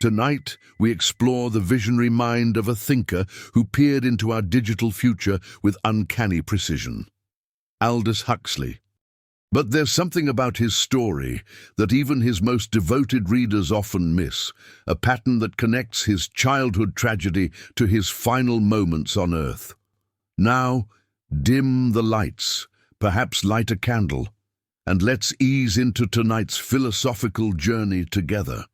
Tonight, we explore the visionary mind of a thinker who peered into our digital future with uncanny precision. Aldous Huxley. But there's something about his story that even his most devoted readers often miss, a pattern that connects his childhood tragedy to his final moments on Earth. Now, dim the lights, perhaps light a candle, and let's ease into tonight's philosophical journey together.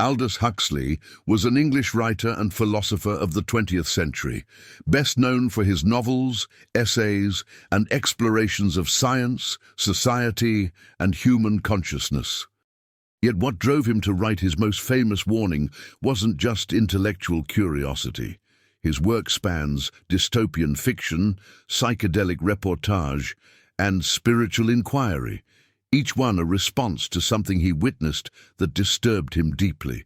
Aldous Huxley was an English writer and philosopher of the 20th century, best known for his novels, essays, and explorations of science, society, and human consciousness. Yet what drove him to write his most famous warning wasn't just intellectual curiosity. His work spans dystopian fiction, psychedelic reportage, and spiritual inquiry, each one a response to something he witnessed that disturbed him deeply.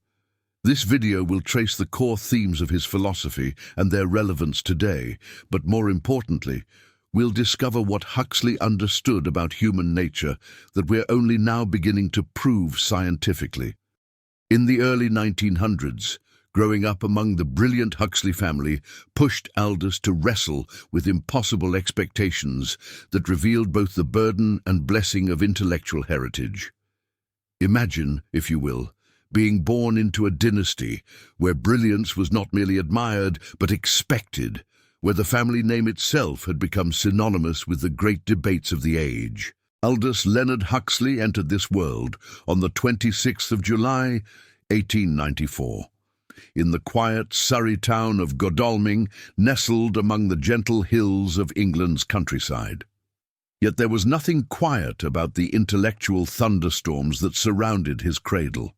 This video will trace the core themes of his philosophy and their relevance today, but more importantly, we'll discover what Huxley understood about human nature that we're only now beginning to prove scientifically. In the early 1900s, growing up among the brilliant Huxley family pushed Aldous to wrestle with impossible expectations that revealed both the burden and blessing of intellectual heritage. Imagine, if you will, being born into a dynasty where brilliance was not merely admired but expected, where the family name itself had become synonymous with the great debates of the age. Aldous Leonard Huxley entered this world on the 26th of July, 1894. In the quiet Surrey town of Godalming, nestled among the gentle hills of England's countryside. Yet there was nothing quiet about the intellectual thunderstorms that surrounded his cradle.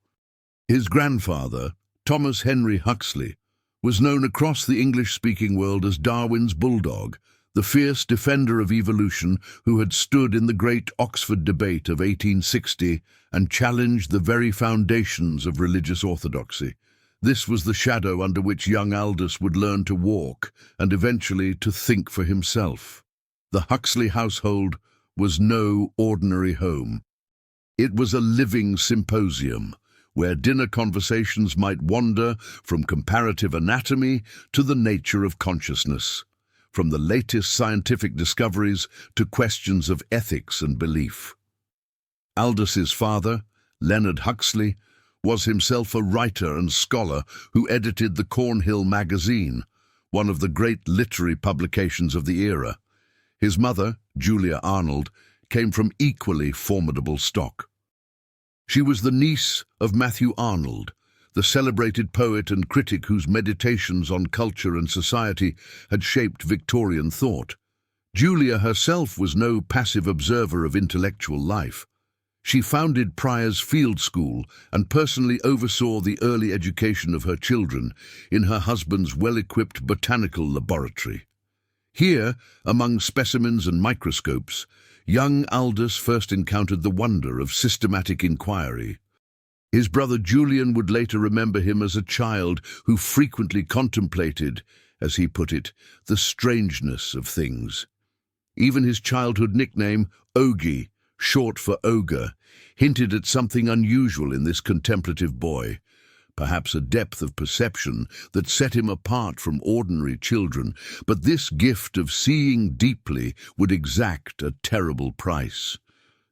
His grandfather, Thomas Henry Huxley, was known across the English-speaking world as Darwin's bulldog, the fierce defender of evolution who had stood in the great Oxford debate of 1860 and challenged the very foundations of religious orthodoxy. This was the shadow under which young Aldous would learn to walk and eventually to think for himself. The Huxley household was no ordinary home. It was a living symposium where dinner conversations might wander from comparative anatomy to the nature of consciousness, from the latest scientific discoveries to questions of ethics and belief. Aldous's father, Leonard Huxley, was himself a writer and scholar who edited the Cornhill magazine, one of the great literary publications of the era. His mother, Julia Arnold, came from equally formidable stock. She was the niece of Matthew Arnold, the celebrated poet and critic whose meditations on culture and society had shaped Victorian thought. Julia herself was no passive observer of intellectual life. She founded Prior's Field School and personally oversaw the early education of her children in her husband's well-equipped botanical laboratory. Here, among specimens and microscopes, young Aldous first encountered the wonder of systematic inquiry. His brother Julian would later remember him as a child who frequently contemplated, as he put it, the strangeness of things. Even his childhood nickname, Ogie, short for ogre, hinted at something unusual in this contemplative boy, perhaps a depth of perception that set him apart from ordinary children, but this gift of seeing deeply would exact a terrible price.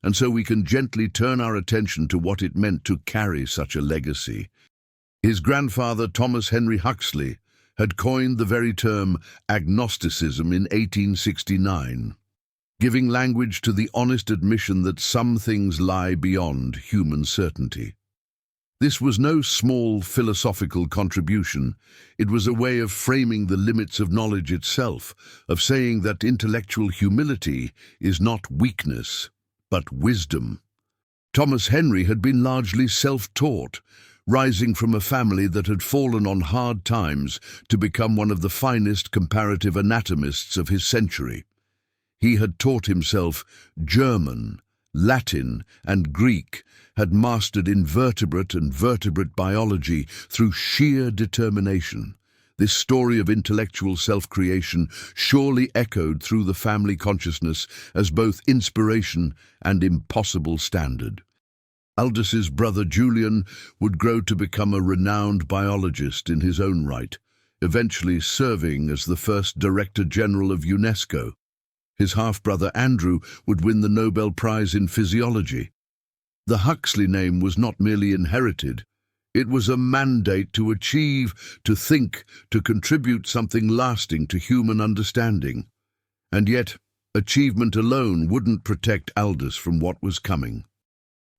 And so we can gently turn our attention to what it meant to carry such a legacy. His grandfather, Thomas Henry Huxley, had coined the very term agnosticism in 1869. Giving language to the honest admission that some things lie beyond human certainty. This was no small philosophical contribution. It was a way of framing the limits of knowledge itself, of saying that intellectual humility is not weakness, but wisdom. Thomas Henry had been largely self-taught, rising from a family that had fallen on hard times to become one of the finest comparative anatomists of his century. He had taught himself German, Latin, and Greek, had mastered invertebrate and vertebrate biology through sheer determination. This story of intellectual self-creation surely echoed through the family consciousness as both inspiration and impossible standard. Aldous's brother Julian would grow to become a renowned biologist in his own right, eventually serving as the first Director General of UNESCO. His half-brother Andrew would win the Nobel Prize in Physiology. The Huxley name was not merely inherited. It was a mandate to achieve, to think, to contribute something lasting to human understanding. And yet, achievement alone wouldn't protect Aldous from what was coming.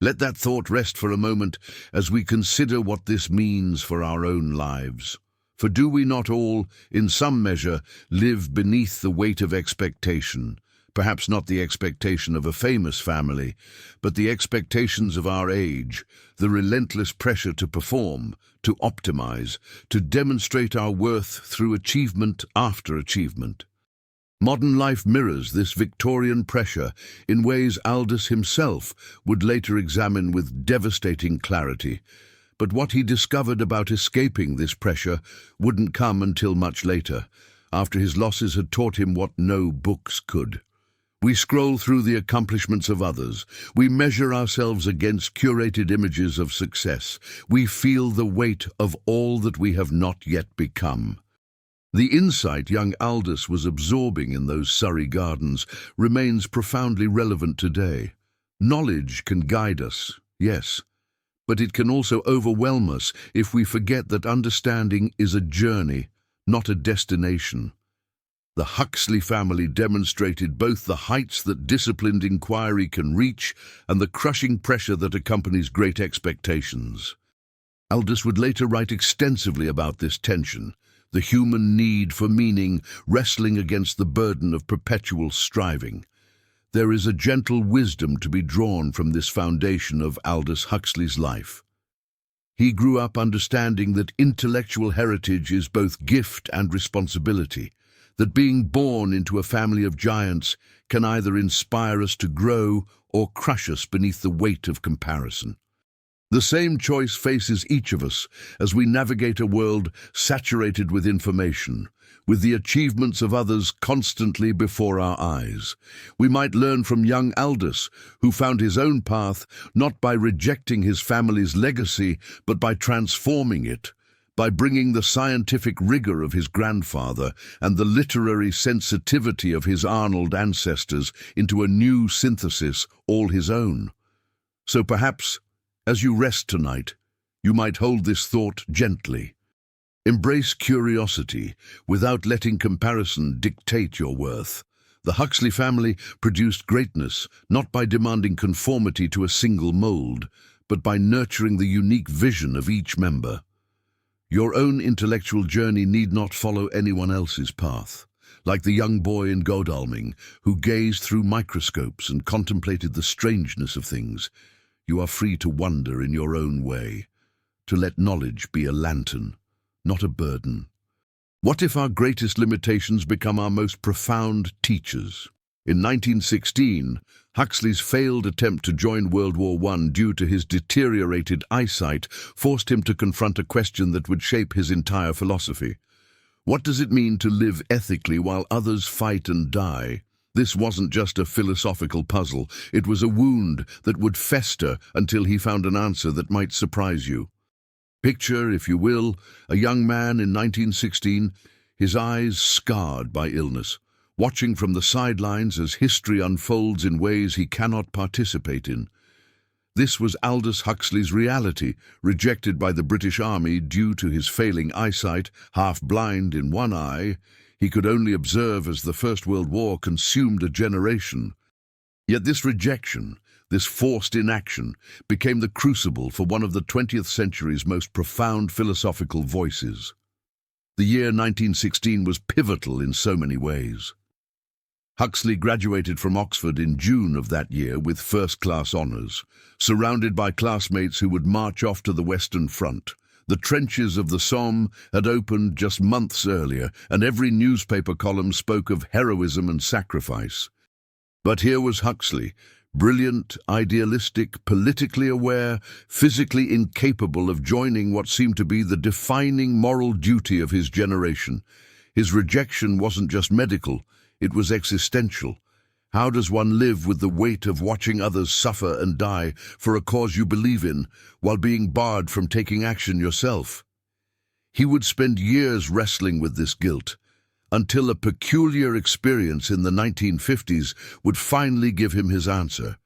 Let that thought rest for a moment as we consider what this means for our own lives. For do we not all, in some measure, live beneath the weight of expectation? Perhaps not the expectation of a famous family, but the expectations of our age, the relentless pressure to perform, to optimize, to demonstrate our worth through achievement after achievement. Modern life mirrors this Victorian pressure in ways Aldous himself would later examine with devastating clarity. But what he discovered about escaping this pressure wouldn't come until much later, after his losses had taught him what no books could. We scroll through the accomplishments of others. We measure ourselves against curated images of success. We feel the weight of all that we have not yet become. The insight young Aldous was absorbing in those Surrey gardens remains profoundly relevant today. Knowledge can guide us, yes, but it can also overwhelm us if we forget that understanding is a journey, not a destination. The Huxley family demonstrated both the heights that disciplined inquiry can reach and the crushing pressure that accompanies great expectations. Aldous would later write extensively about this tension, the human need for meaning wrestling against the burden of perpetual striving. There is a gentle wisdom to be drawn from this foundation of Aldous Huxley's life. He grew up understanding that intellectual heritage is both gift and responsibility, that being born into a family of giants can either inspire us to grow or crush us beneath the weight of comparison. The same choice faces each of us as we navigate a world saturated with information, with the achievements of others constantly before our eyes. We might learn from young Aldous, who found his own path not by rejecting his family's legacy, but by transforming it, by bringing the scientific rigor of his grandfather and the literary sensitivity of his Arnold ancestors into a new synthesis all his own. So perhaps, as you rest tonight, you might hold this thought gently. Embrace curiosity without letting comparison dictate your worth. The Huxley family produced greatness not by demanding conformity to a single mold, but by nurturing the unique vision of each member. Your own intellectual journey need not follow anyone else's path. Like the young boy in Godalming, who gazed through microscopes and contemplated the strangeness of things, you are free to wonder in your own way, to let knowledge be a lantern, not a burden. What if our greatest limitations become our most profound teachers? In 1916, Huxley's failed attempt to join World War I due to his deteriorated eyesight forced him to confront a question that would shape his entire philosophy. What does it mean to live ethically while others fight and die? This wasn't just a philosophical puzzle, it was a wound that would fester until he found an answer that might surprise you. Picture, if you will, a young man in 1916, his eyes scarred by illness, watching from the sidelines as history unfolds in ways he cannot participate in. This was Aldous Huxley's reality, rejected by the British Army due to his failing eyesight, half blind in one eye. He could only observe as the First World War consumed a generation. Yet this rejection, this forced inaction, became the crucible for one of the 20th century's most profound philosophical voices. The year 1916 was pivotal in so many ways. Huxley graduated from Oxford in June of that year with first-class honours, surrounded by classmates who would march off to the Western Front. The trenches of the Somme had opened just months earlier, and every newspaper column spoke of heroism and sacrifice. But here was Huxley, brilliant, idealistic, politically aware, physically incapable of joining what seemed to be the defining moral duty of his generation. His rejection wasn't just medical, it was existential. How does one live with the weight of watching others suffer and die for a cause you believe in, while being barred from taking action yourself? He would spend years wrestling with this guilt, until a peculiar experience in the 1950s would finally give him his answer.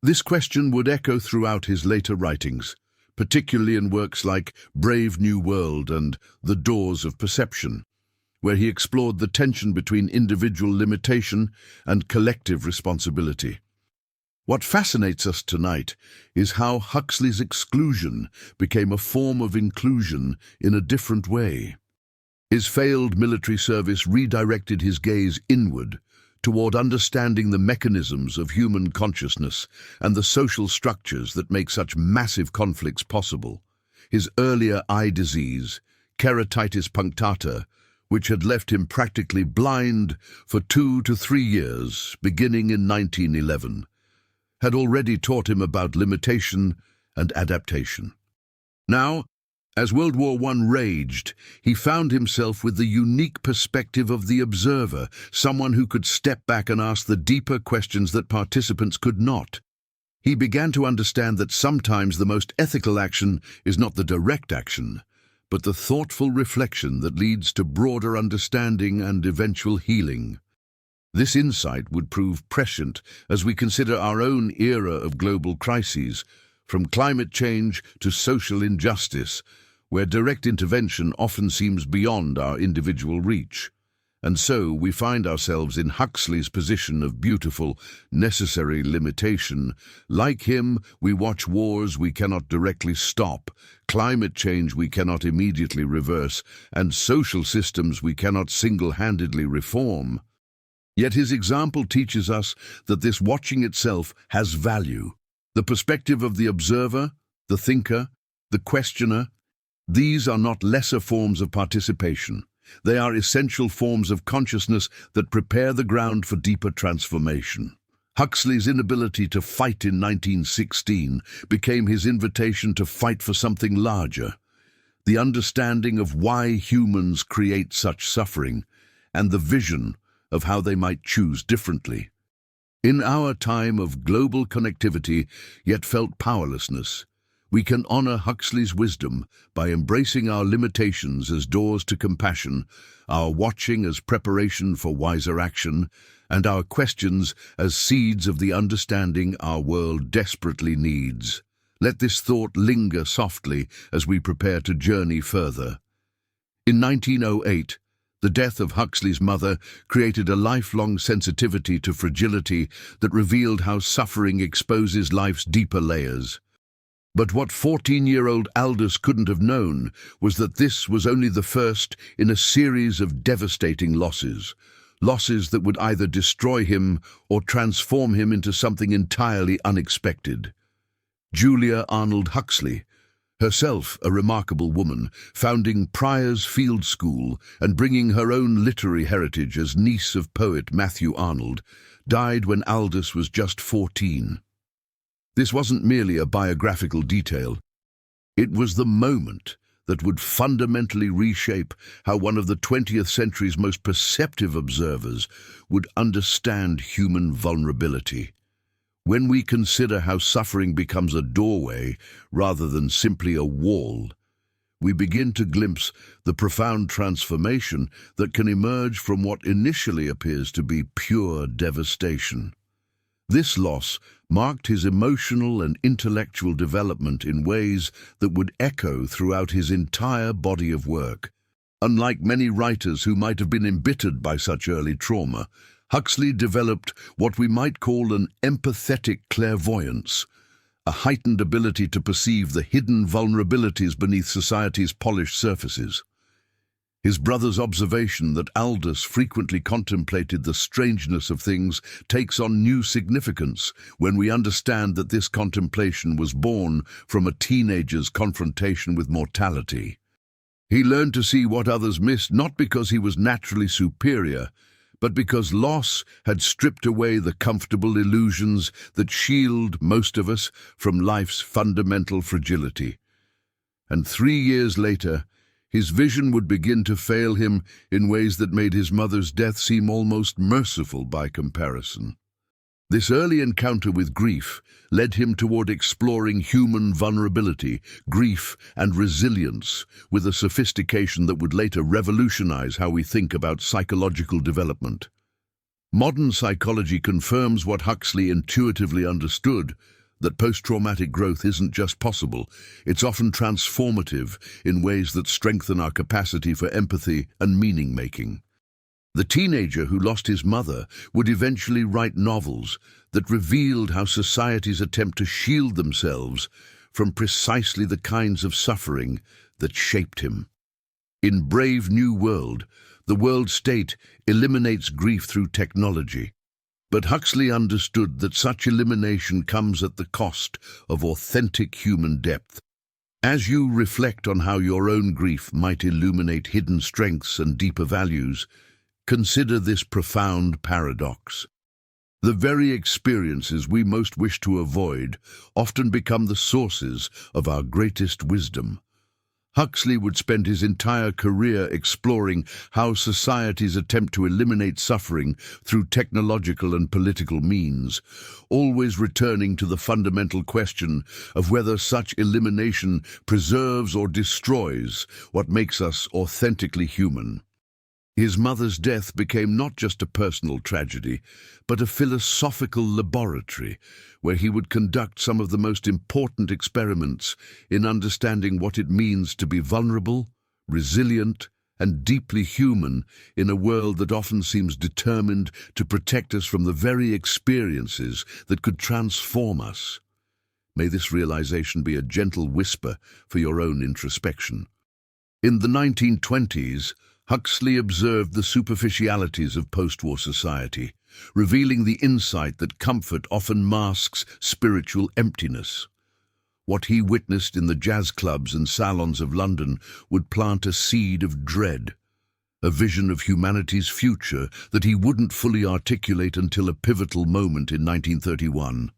This question would echo throughout his later writings, particularly in works like Brave New World and The Doors of Perception, where he explored the tension between individual limitation and collective responsibility. What fascinates us tonight is how Huxley's exclusion became a form of inclusion in a different way. His failed military service redirected his gaze inward, toward understanding the mechanisms of human consciousness and the social structures that make such massive conflicts possible. His earlier eye disease, keratitis punctata, which had left him practically blind for 2 to 3 years, beginning in 1911, had already taught him about limitation and adaptation. Now, as World War I raged, he found himself with the unique perspective of the observer, someone who could step back and ask the deeper questions that participants could not. He began to understand that sometimes the most ethical action is not the direct action, but the thoughtful reflection that leads to broader understanding and eventual healing. This insight would prove prescient as we consider our own era of global crises, from climate change to social injustice, where direct intervention often seems beyond our individual reach. And so we find ourselves in Huxley's position of beautiful, necessary limitation. Like him, we watch wars we cannot directly stop, climate change we cannot immediately reverse, and social systems we cannot single-handedly reform. Yet his example teaches us that this watching itself has value. The perspective of the observer, the thinker, the questioner, these are not lesser forms of participation. They are essential forms of consciousness that prepare the ground for deeper transformation. Huxley's inability to fight in 1916 became his invitation to fight for something larger, the understanding of why humans create such suffering, and the vision of how they might choose differently. In our time of global connectivity, yet felt powerlessness, we can honor Huxley's wisdom by embracing our limitations as doors to compassion, our watching as preparation for wiser action, and our questions as seeds of the understanding our world desperately needs. Let this thought linger softly as we prepare to journey further. In 1908, the death of Huxley's mother created a lifelong sensitivity to fragility that revealed how suffering exposes life's deeper layers. But what 14-year-old Aldous couldn't have known was that this was only the first in a series of devastating losses that would either destroy him or transform him into something entirely unexpected. Julia Arnold Huxley, herself a remarkable woman, founding Prior's Field School and bringing her own literary heritage as niece of poet Matthew Arnold, died when Aldous was just 14. This wasn't merely a biographical detail. It was the moment that would fundamentally reshape how one of the 20th century's most perceptive observers would understand human vulnerability. When we consider how suffering becomes a doorway rather than simply a wall, we begin to glimpse the profound transformation that can emerge from what initially appears to be pure devastation. This loss marked his emotional and intellectual development in ways that would echo throughout his entire body of work. Unlike many writers who might have been embittered by such early trauma, Huxley developed what we might call an empathetic clairvoyance, a heightened ability to perceive the hidden vulnerabilities beneath society's polished surfaces. His brother's observation that Aldous frequently contemplated the strangeness of things takes on new significance when we understand that this contemplation was born from a teenager's confrontation with mortality. He learned to see what others missed not because he was naturally superior, but because loss had stripped away the comfortable illusions that shield most of us from life's fundamental fragility. And 3 years later, his vision would begin to fail him in ways that made his mother's death seem almost merciful by comparison. This early encounter with grief led him toward exploring human vulnerability, grief, and resilience with a sophistication that would later revolutionize how we think about psychological development. Modern psychology confirms what Huxley intuitively understood, that post-traumatic growth isn't just possible, it's often transformative in ways that strengthen our capacity for empathy and meaning-making. The teenager who lost his mother would eventually write novels that revealed how societies attempt to shield themselves from precisely the kinds of suffering that shaped him. In Brave New World, the world state eliminates grief through technology. But Huxley understood that such elimination comes at the cost of authentic human depth. As you reflect on how your own grief might illuminate hidden strengths and deeper values, consider this profound paradox. The very experiences we most wish to avoid often become the sources of our greatest wisdom. Huxley would spend his entire career exploring how societies attempt to eliminate suffering through technological and political means, always returning to the fundamental question of whether such elimination preserves or destroys what makes us authentically human. His mother's death became not just a personal tragedy, but a philosophical laboratory where he would conduct some of the most important experiments in understanding what it means to be vulnerable, resilient, and deeply human in a world that often seems determined to protect us from the very experiences that could transform us. May this realization be a gentle whisper for your own introspection. In the 1920s, Huxley observed the superficialities of post-war society, revealing the insight that comfort often masks spiritual emptiness. What he witnessed in the jazz clubs and salons of London would plant a seed of dread, a vision of humanity's future that he wouldn't fully articulate until a pivotal moment in 1931.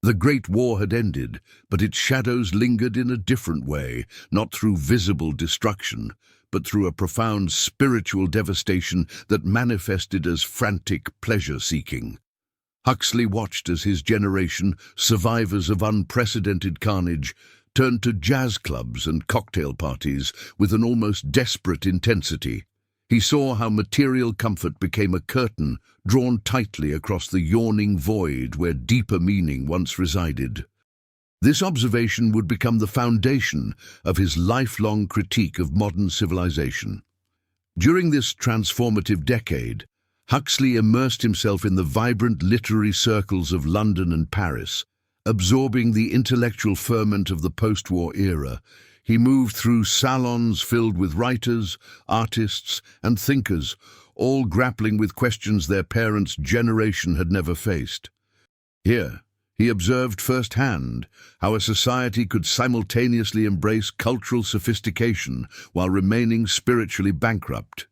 The Great War had ended, but its shadows lingered in a different way, not through visible destruction, but through a profound spiritual devastation that manifested as frantic pleasure-seeking. Huxley watched as his generation, survivors of unprecedented carnage, turned to jazz clubs and cocktail parties with an almost desperate intensity. He saw how material comfort became a curtain drawn tightly across the yawning void where deeper meaning once resided. This observation would become the foundation of his lifelong critique of modern civilization. During this transformative decade, Huxley immersed himself in the vibrant literary circles of London and Paris. Absorbing the intellectual ferment of the post-war era, he moved through salons filled with writers, artists, and thinkers, all grappling with questions their parents' generation had never faced. Here, he observed firsthand how a society could simultaneously embrace cultural sophistication while remaining spiritually bankrupt.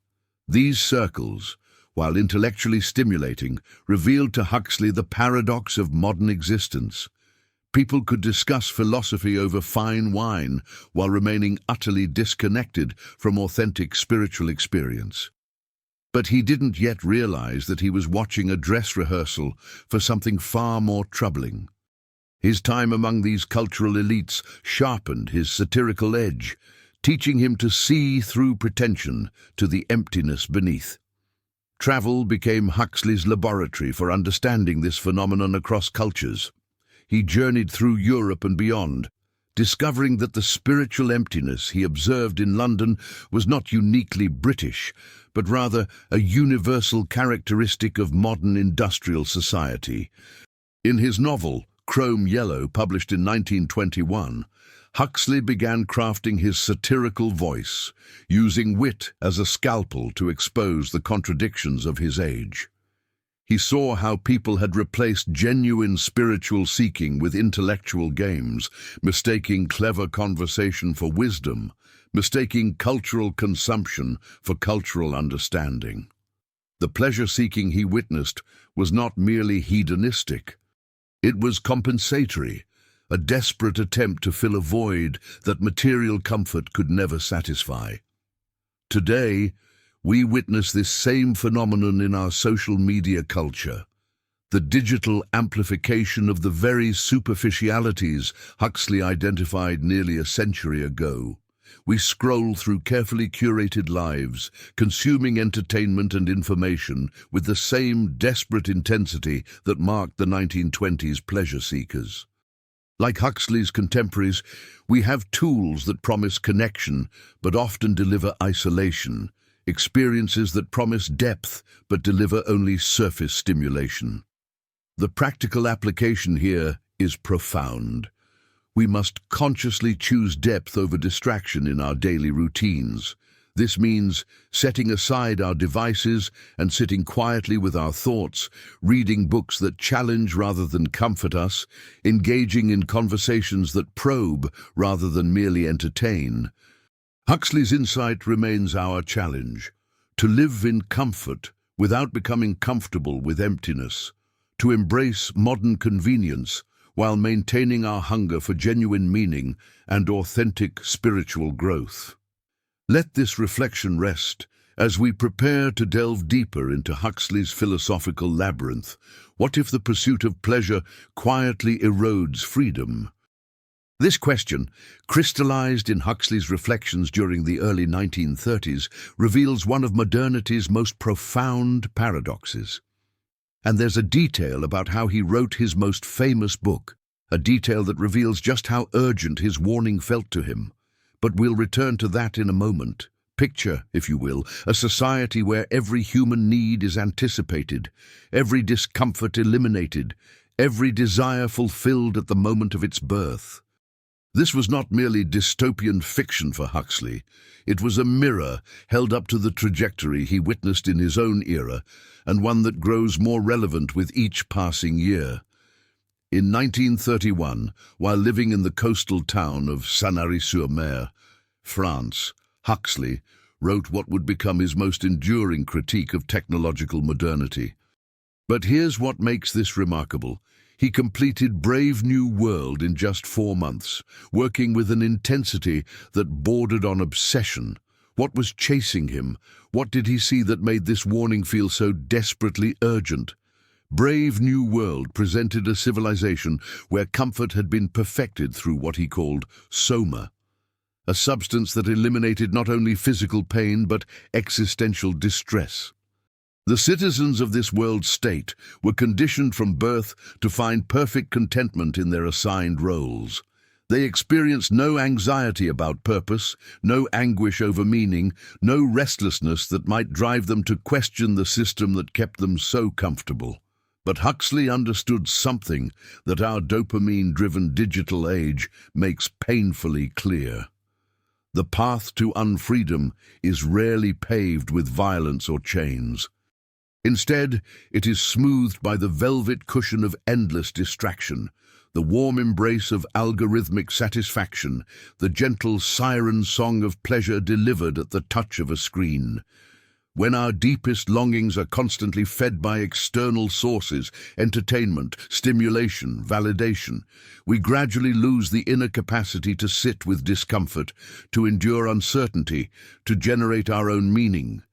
These circles, while intellectually stimulating, revealed to Huxley the paradox of modern existence. People could discuss philosophy over fine wine while remaining utterly disconnected from authentic spiritual experience. But he didn't yet realize that he was watching a dress rehearsal for something far more troubling. His time among these cultural elites sharpened his satirical edge, teaching him to see through pretension to the emptiness beneath. Travel became Huxley's laboratory for understanding this phenomenon across cultures. He journeyed through Europe and beyond, discovering that the spiritual emptiness he observed in London was not uniquely British, but rather a universal characteristic of modern industrial society. In his novel, Chrome Yellow, published in 1921, Huxley began crafting his satirical voice, using wit as a scalpel to expose the contradictions of his age. He saw how people had replaced genuine spiritual seeking with intellectual games, mistaking clever conversation for wisdom, mistaking cultural consumption for cultural understanding. The pleasure-seeking he witnessed was not merely hedonistic. It was compensatory, a desperate attempt to fill a void that material comfort could never satisfy. Today, we witness this same phenomenon in our social media culture. the digital amplification of the very superficialities Huxley identified nearly a century ago. We scroll through carefully curated lives, consuming entertainment and information with the same desperate intensity that marked the 1920s pleasure seekers. Like Huxley's contemporaries, we have tools that promise connection but often deliver isolation, experiences that promise depth but deliver only surface stimulation. The practical application here is profound. We must consciously choose depth over distraction in our daily routines. This means setting aside our devices and sitting quietly with our thoughts, reading books that challenge rather than comfort us, engaging in conversations that probe rather than merely entertain. Huxley's insight remains our challenge: to live in comfort without becoming comfortable with emptiness, to embrace modern convenience while maintaining our hunger for genuine meaning and authentic spiritual growth. Let this reflection rest as we prepare to delve deeper into Huxley's philosophical labyrinth. What if the pursuit of pleasure quietly erodes freedom? This question, crystallized in Huxley's reflections during the early 1930s, reveals one of modernity's most profound paradoxes. And there's a detail about how he wrote his most famous book, a detail that reveals just how urgent his warning felt to him. But we'll return to that in a moment. Picture, if you will, a society where every human need is anticipated, every discomfort eliminated, every desire fulfilled at the moment of its birth. This was not merely dystopian fiction for Huxley. It was a mirror held up to the trajectory he witnessed in his own era, and one that grows more relevant with each passing year. In 1931, while living in the coastal town of Sanary-sur-Mer, France, Huxley wrote what would become his most enduring critique of technological modernity. But here's what makes this remarkable. He completed Brave New World in just 4 months, working with an intensity that bordered on obsession. What was chasing him? What did he see that made this warning feel so desperately urgent? Brave New World presented a civilization where comfort had been perfected through what he called soma, a substance that eliminated not only physical pain but existential distress. The citizens of this world state were conditioned from birth to find perfect contentment in their assigned roles. They experienced no anxiety about purpose, no anguish over meaning, no restlessness that might drive them to question the system that kept them so comfortable. But Huxley understood something that our dopamine-driven digital age makes painfully clear. The path to unfreedom is rarely paved with violence or chains. Instead, it is smoothed by the velvet cushion of endless distraction, the warm embrace of algorithmic satisfaction, the gentle siren song of pleasure delivered at the touch of a screen. When our deepest longings are constantly fed by external sources, entertainment, stimulation, validation, we gradually lose the inner capacity to sit with discomfort, to endure uncertainty, to generate our own meaning.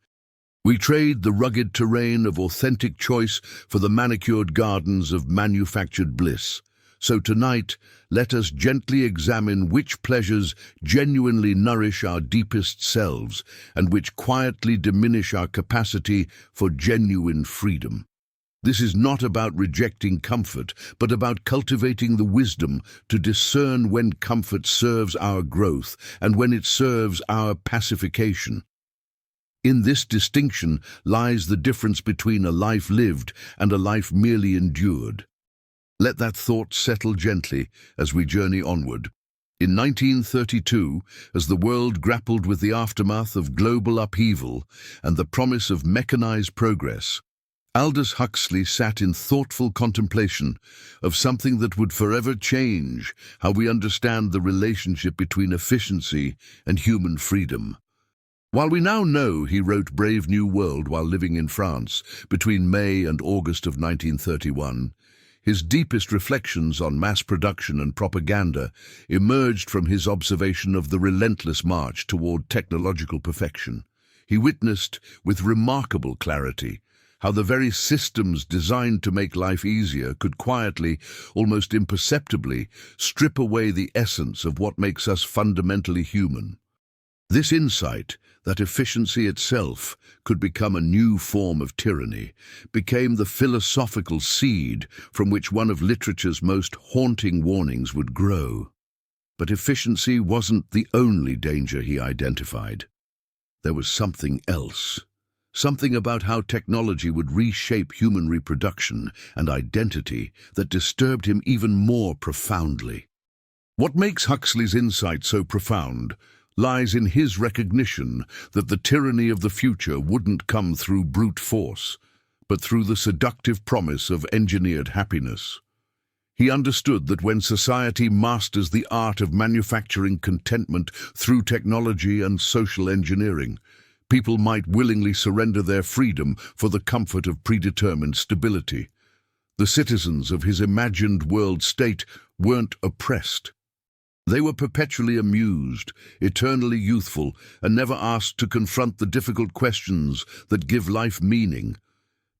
We trade the rugged terrain of authentic choice for the manicured gardens of manufactured bliss. So tonight, let us gently examine which pleasures genuinely nourish our deepest selves and which quietly diminish our capacity for genuine freedom. This is not about rejecting comfort, but about cultivating the wisdom to discern when comfort serves our growth and when it serves our pacification. In this distinction lies the difference between a life lived and a life merely endured. Let that thought settle gently as we journey onward. In 1932, as the world grappled with the aftermath of global upheaval and the promise of mechanized progress, Aldous Huxley sat in thoughtful contemplation of something that would forever change how we understand the relationship between efficiency and human freedom. While we now know he wrote Brave New World while living in France between May and August of 1931, his deepest reflections on mass production and propaganda emerged from his observation of the relentless march toward technological perfection. He witnessed, with remarkable clarity, how the very systems designed to make life easier could quietly, almost imperceptibly, strip away the essence of what makes us fundamentally human. This insight, that efficiency itself could become a new form of tyranny, became the philosophical seed from which one of literature's most haunting warnings would grow. But efficiency wasn't the only danger he identified. There was something else. Something about how technology would reshape human reproduction and identity that disturbed him even more profoundly. What makes Huxley's insight so profound lies in his recognition that the tyranny of the future wouldn't come through brute force, but through the seductive promise of engineered happiness. He understood that when society masters the art of manufacturing contentment through technology and social engineering, people might willingly surrender their freedom for the comfort of predetermined stability. The citizens of his imagined world state weren't oppressed. They were perpetually amused, eternally youthful, and never asked to confront the difficult questions that give life meaning.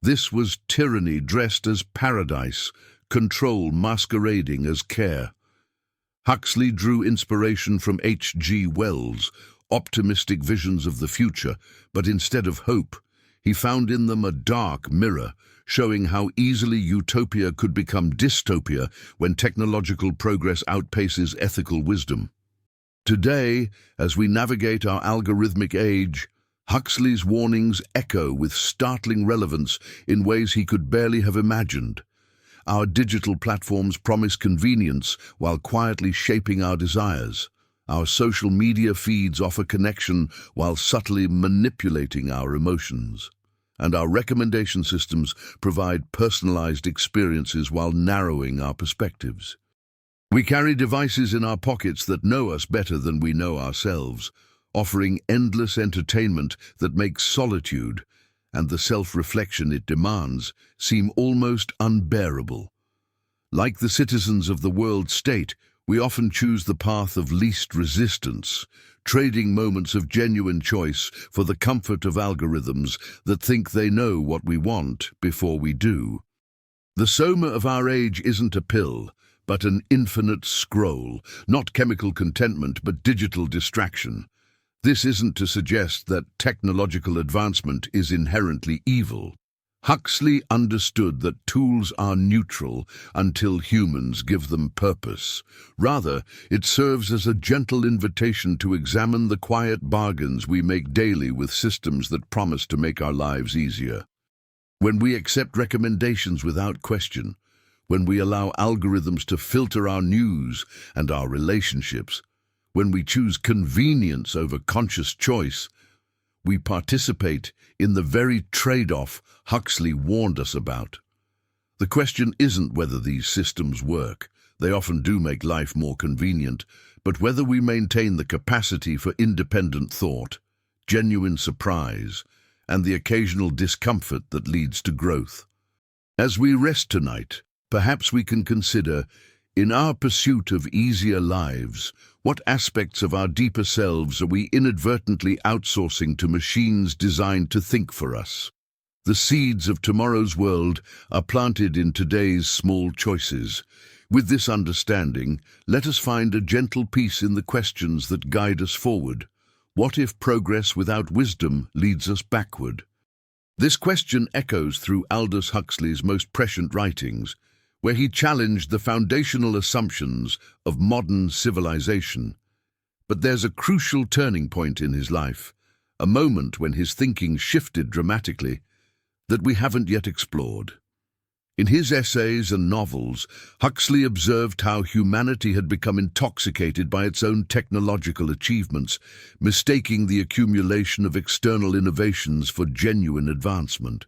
This was tyranny dressed as paradise, control masquerading as care. Huxley drew inspiration from H.G. Wells' optimistic visions of the future, but instead of hope, he found in them a dark mirror, showing how easily utopia could become dystopia when technological progress outpaces ethical wisdom. Today, as we navigate our algorithmic age, Huxley's warnings echo with startling relevance in ways he could barely have imagined. Our digital platforms promise convenience while quietly shaping our desires. Our social media feeds offer connection while subtly manipulating our emotions. And our recommendation systems provide personalized experiences while narrowing our perspectives. We carry devices in our pockets that know us better than we know ourselves, offering endless entertainment that makes solitude and the self-reflection it demands seem almost unbearable. Like the citizens of the world state, we often choose the path of least resistance, trading moments of genuine choice for the comfort of algorithms that think they know what we want before we do. The soma of our age isn't a pill, but an infinite scroll, not chemical contentment but digital distraction. This isn't to suggest that technological advancement is inherently evil. Huxley understood that tools are neutral until humans give them purpose. Rather, it serves as a gentle invitation to examine the quiet bargains we make daily with systems that promise to make our lives easier. When we accept recommendations without question, when we allow algorithms to filter our news and our relationships, when we choose convenience over conscious choice, we participate in the very trade-off Huxley warned us about. The question isn't whether these systems work. They often do make life more convenient, but whether we maintain the capacity for independent thought, genuine surprise, and the occasional discomfort that leads to growth. As we rest tonight, perhaps we can consider, in our pursuit of easier lives, what aspects of our deeper selves are we inadvertently outsourcing to machines designed to think for us? The seeds of tomorrow's world are planted in today's small choices. With this understanding, let us find a gentle peace in the questions that guide us forward. What if progress without wisdom leads us backward? This question echoes through Aldous Huxley's most prescient writings, where he challenged the foundational assumptions of modern civilization. But there's a crucial turning point in his life, a moment when his thinking shifted dramatically, that we haven't yet explored. In his essays and novels, Huxley observed how humanity had become intoxicated by its own technological achievements, mistaking the accumulation of external innovations for genuine advancement.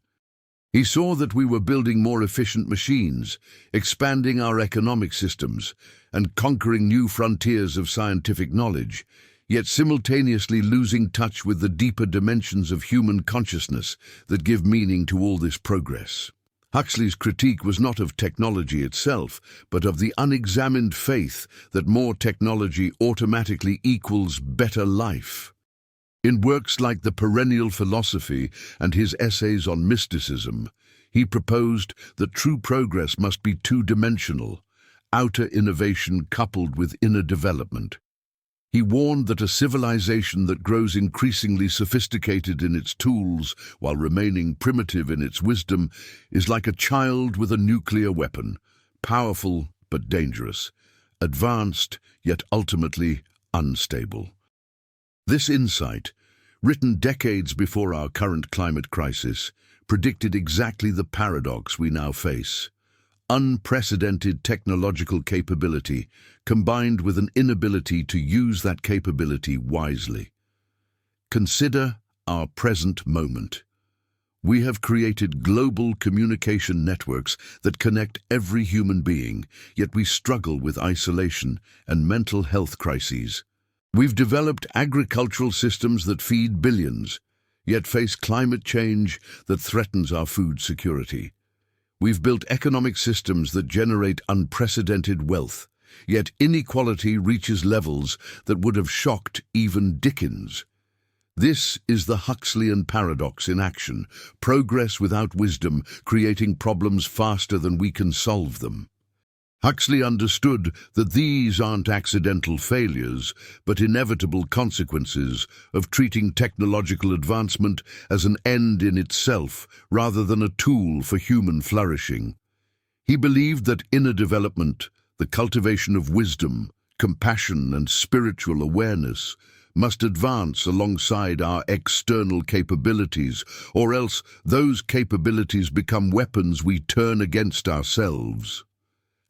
He saw that we were building more efficient machines, expanding our economic systems, and conquering new frontiers of scientific knowledge, yet simultaneously losing touch with the deeper dimensions of human consciousness that give meaning to all this progress. Huxley's critique was not of technology itself, but of the unexamined faith that more technology automatically equals better life. In works like The Perennial Philosophy and his essays on mysticism, he proposed that true progress must be two-dimensional, outer innovation coupled with inner development. He warned that a civilization that grows increasingly sophisticated in its tools while remaining primitive in its wisdom is like a child with a nuclear weapon, powerful but dangerous, advanced yet ultimately unstable. This insight, written decades before our current climate crisis, predicted exactly the paradox we now face. Unprecedented technological capability combined with an inability to use that capability wisely. Consider our present moment. We have created global communication networks that connect every human being, yet we struggle with isolation and mental health crises. We've developed agricultural systems that feed billions, yet face climate change that threatens our food security. We've built economic systems that generate unprecedented wealth, yet inequality reaches levels that would have shocked even Dickens. This is the Huxleyan paradox in action, progress without wisdom, creating problems faster than we can solve them. Huxley understood that these aren't accidental failures, but inevitable consequences of treating technological advancement as an end in itself rather than a tool for human flourishing. He believed that inner development, the cultivation of wisdom, compassion and spiritual awareness, must advance alongside our external capabilities, or else those capabilities become weapons we turn against ourselves.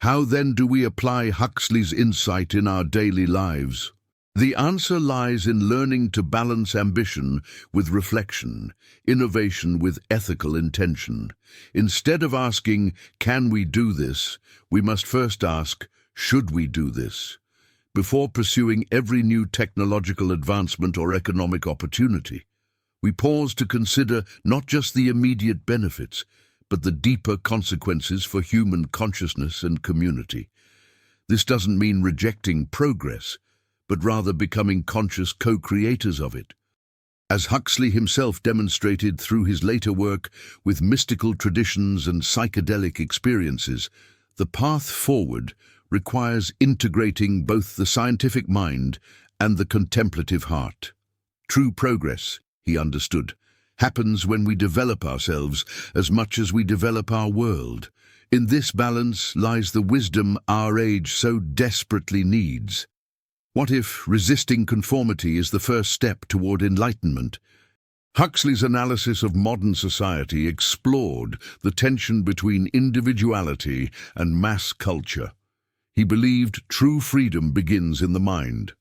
How then do we apply Huxley's insight in our daily lives? The answer lies in learning to balance ambition with reflection, innovation with ethical intention. Instead of asking, "Can we do this?" we must first ask, "Should we do this?" before pursuing every new technological advancement or economic opportunity. We pause to consider not just the immediate benefits, but the deeper consequences for human consciousness and community. This doesn't mean rejecting progress, but rather becoming conscious co-creators of it. As Huxley himself demonstrated through his later work with mystical traditions and psychedelic experiences, the path forward requires integrating both the scientific mind and the contemplative heart. True progress, he understood, happens when we develop ourselves as much as we develop our world. In this balance lies the wisdom our age so desperately needs. What if resisting conformity is the first step toward enlightenment? Huxley's analysis of modern society explored the tension between individuality and mass culture. He believed true freedom begins in the mind.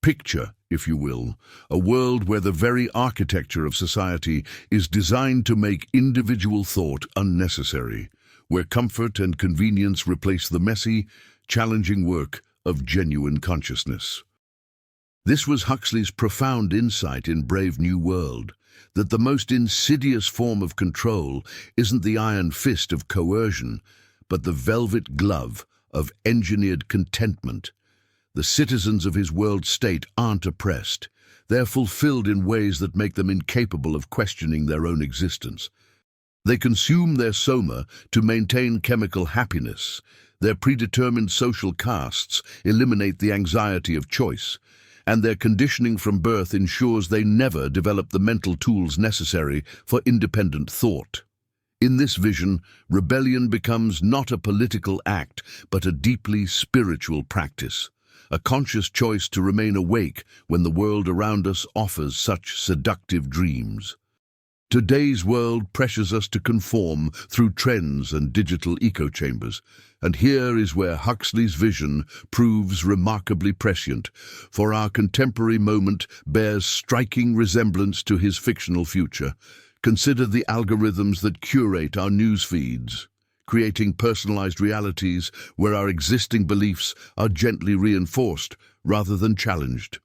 Picture, if you will, a world where the very architecture of society is designed to make individual thought unnecessary, where comfort and convenience replace the messy, challenging work of genuine consciousness. This was Huxley's profound insight in Brave New World, that the most insidious form of control isn't the iron fist of coercion, but the velvet glove of engineered contentment. The citizens of his world state aren't oppressed. They're fulfilled in ways that make them incapable of questioning their own existence. They consume their soma to maintain chemical happiness. Their predetermined social castes eliminate the anxiety of choice, and their conditioning from birth ensures they never develop the mental tools necessary for independent thought. In this vision, rebellion becomes not a political act, but a deeply spiritual practice, a conscious choice to remain awake when the world around us offers such seductive dreams. Today's world pressures us to conform through trends and digital echo chambers, and here is where Huxley's vision proves remarkably prescient, for our contemporary moment bears striking resemblance to his fictional future. Consider the algorithms that curate our news feeds, creating personalized realities where our existing beliefs are gently reinforced rather than challenged.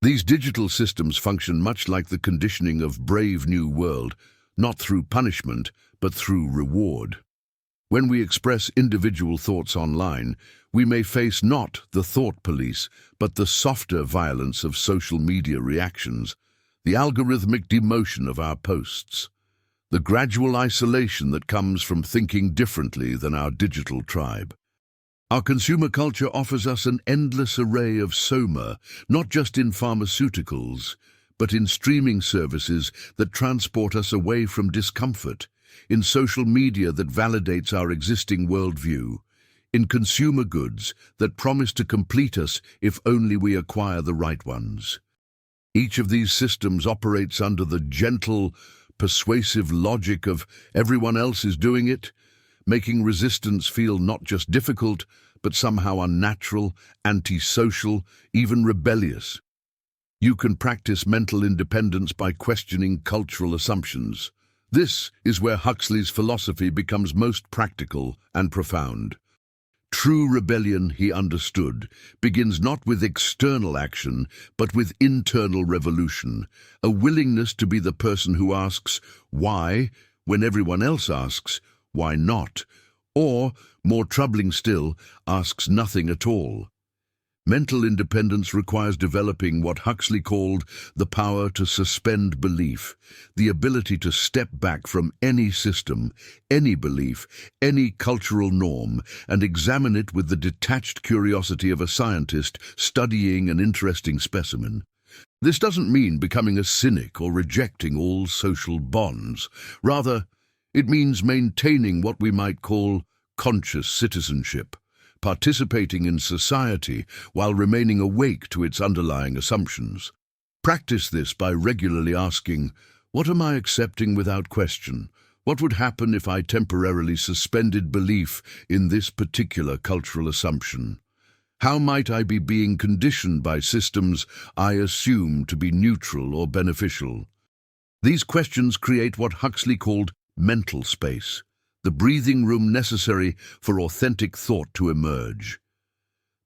These digital systems function much like the conditioning of Brave New World, not through punishment, but through reward. When we express individual thoughts online, we may face not the thought police, but the softer violence of social media reactions. the algorithmic demotion of our posts, the gradual isolation that comes from thinking differently than our digital tribe. Our consumer culture offers us an endless array of soma, not just in pharmaceuticals, but in streaming services that transport us away from discomfort, in social media that validates our existing worldview, in consumer goods that promise to complete us if only we acquire the right ones. Each of these systems operates under the gentle, persuasive logic of everyone else is doing it, making resistance feel not just difficult, but somehow unnatural, antisocial, even rebellious. You can practice mental independence by questioning cultural assumptions. This is where Huxley's philosophy becomes most practical and profound. True rebellion, he understood, begins not with external action, but with internal revolution, a willingness to be the person who asks, why, when everyone else asks, why not? Or, more troubling still, asks nothing at all. Mental independence requires developing what Huxley called the power to suspend belief, the ability to step back from any system, any belief, any cultural norm, and examine it with the detached curiosity of a scientist studying an interesting specimen. This doesn't mean becoming a cynic or rejecting all social bonds. Rather, it means maintaining what we might call conscious citizenship, participating in society while remaining awake to its underlying assumptions. Practice this by regularly asking, what am I accepting without question? What would happen if I temporarily suspended belief in this particular cultural assumption? How might I be being conditioned by systems I assume to be neutral or beneficial? These questions create what Huxley called mental space, the breathing room necessary for authentic thought to emerge.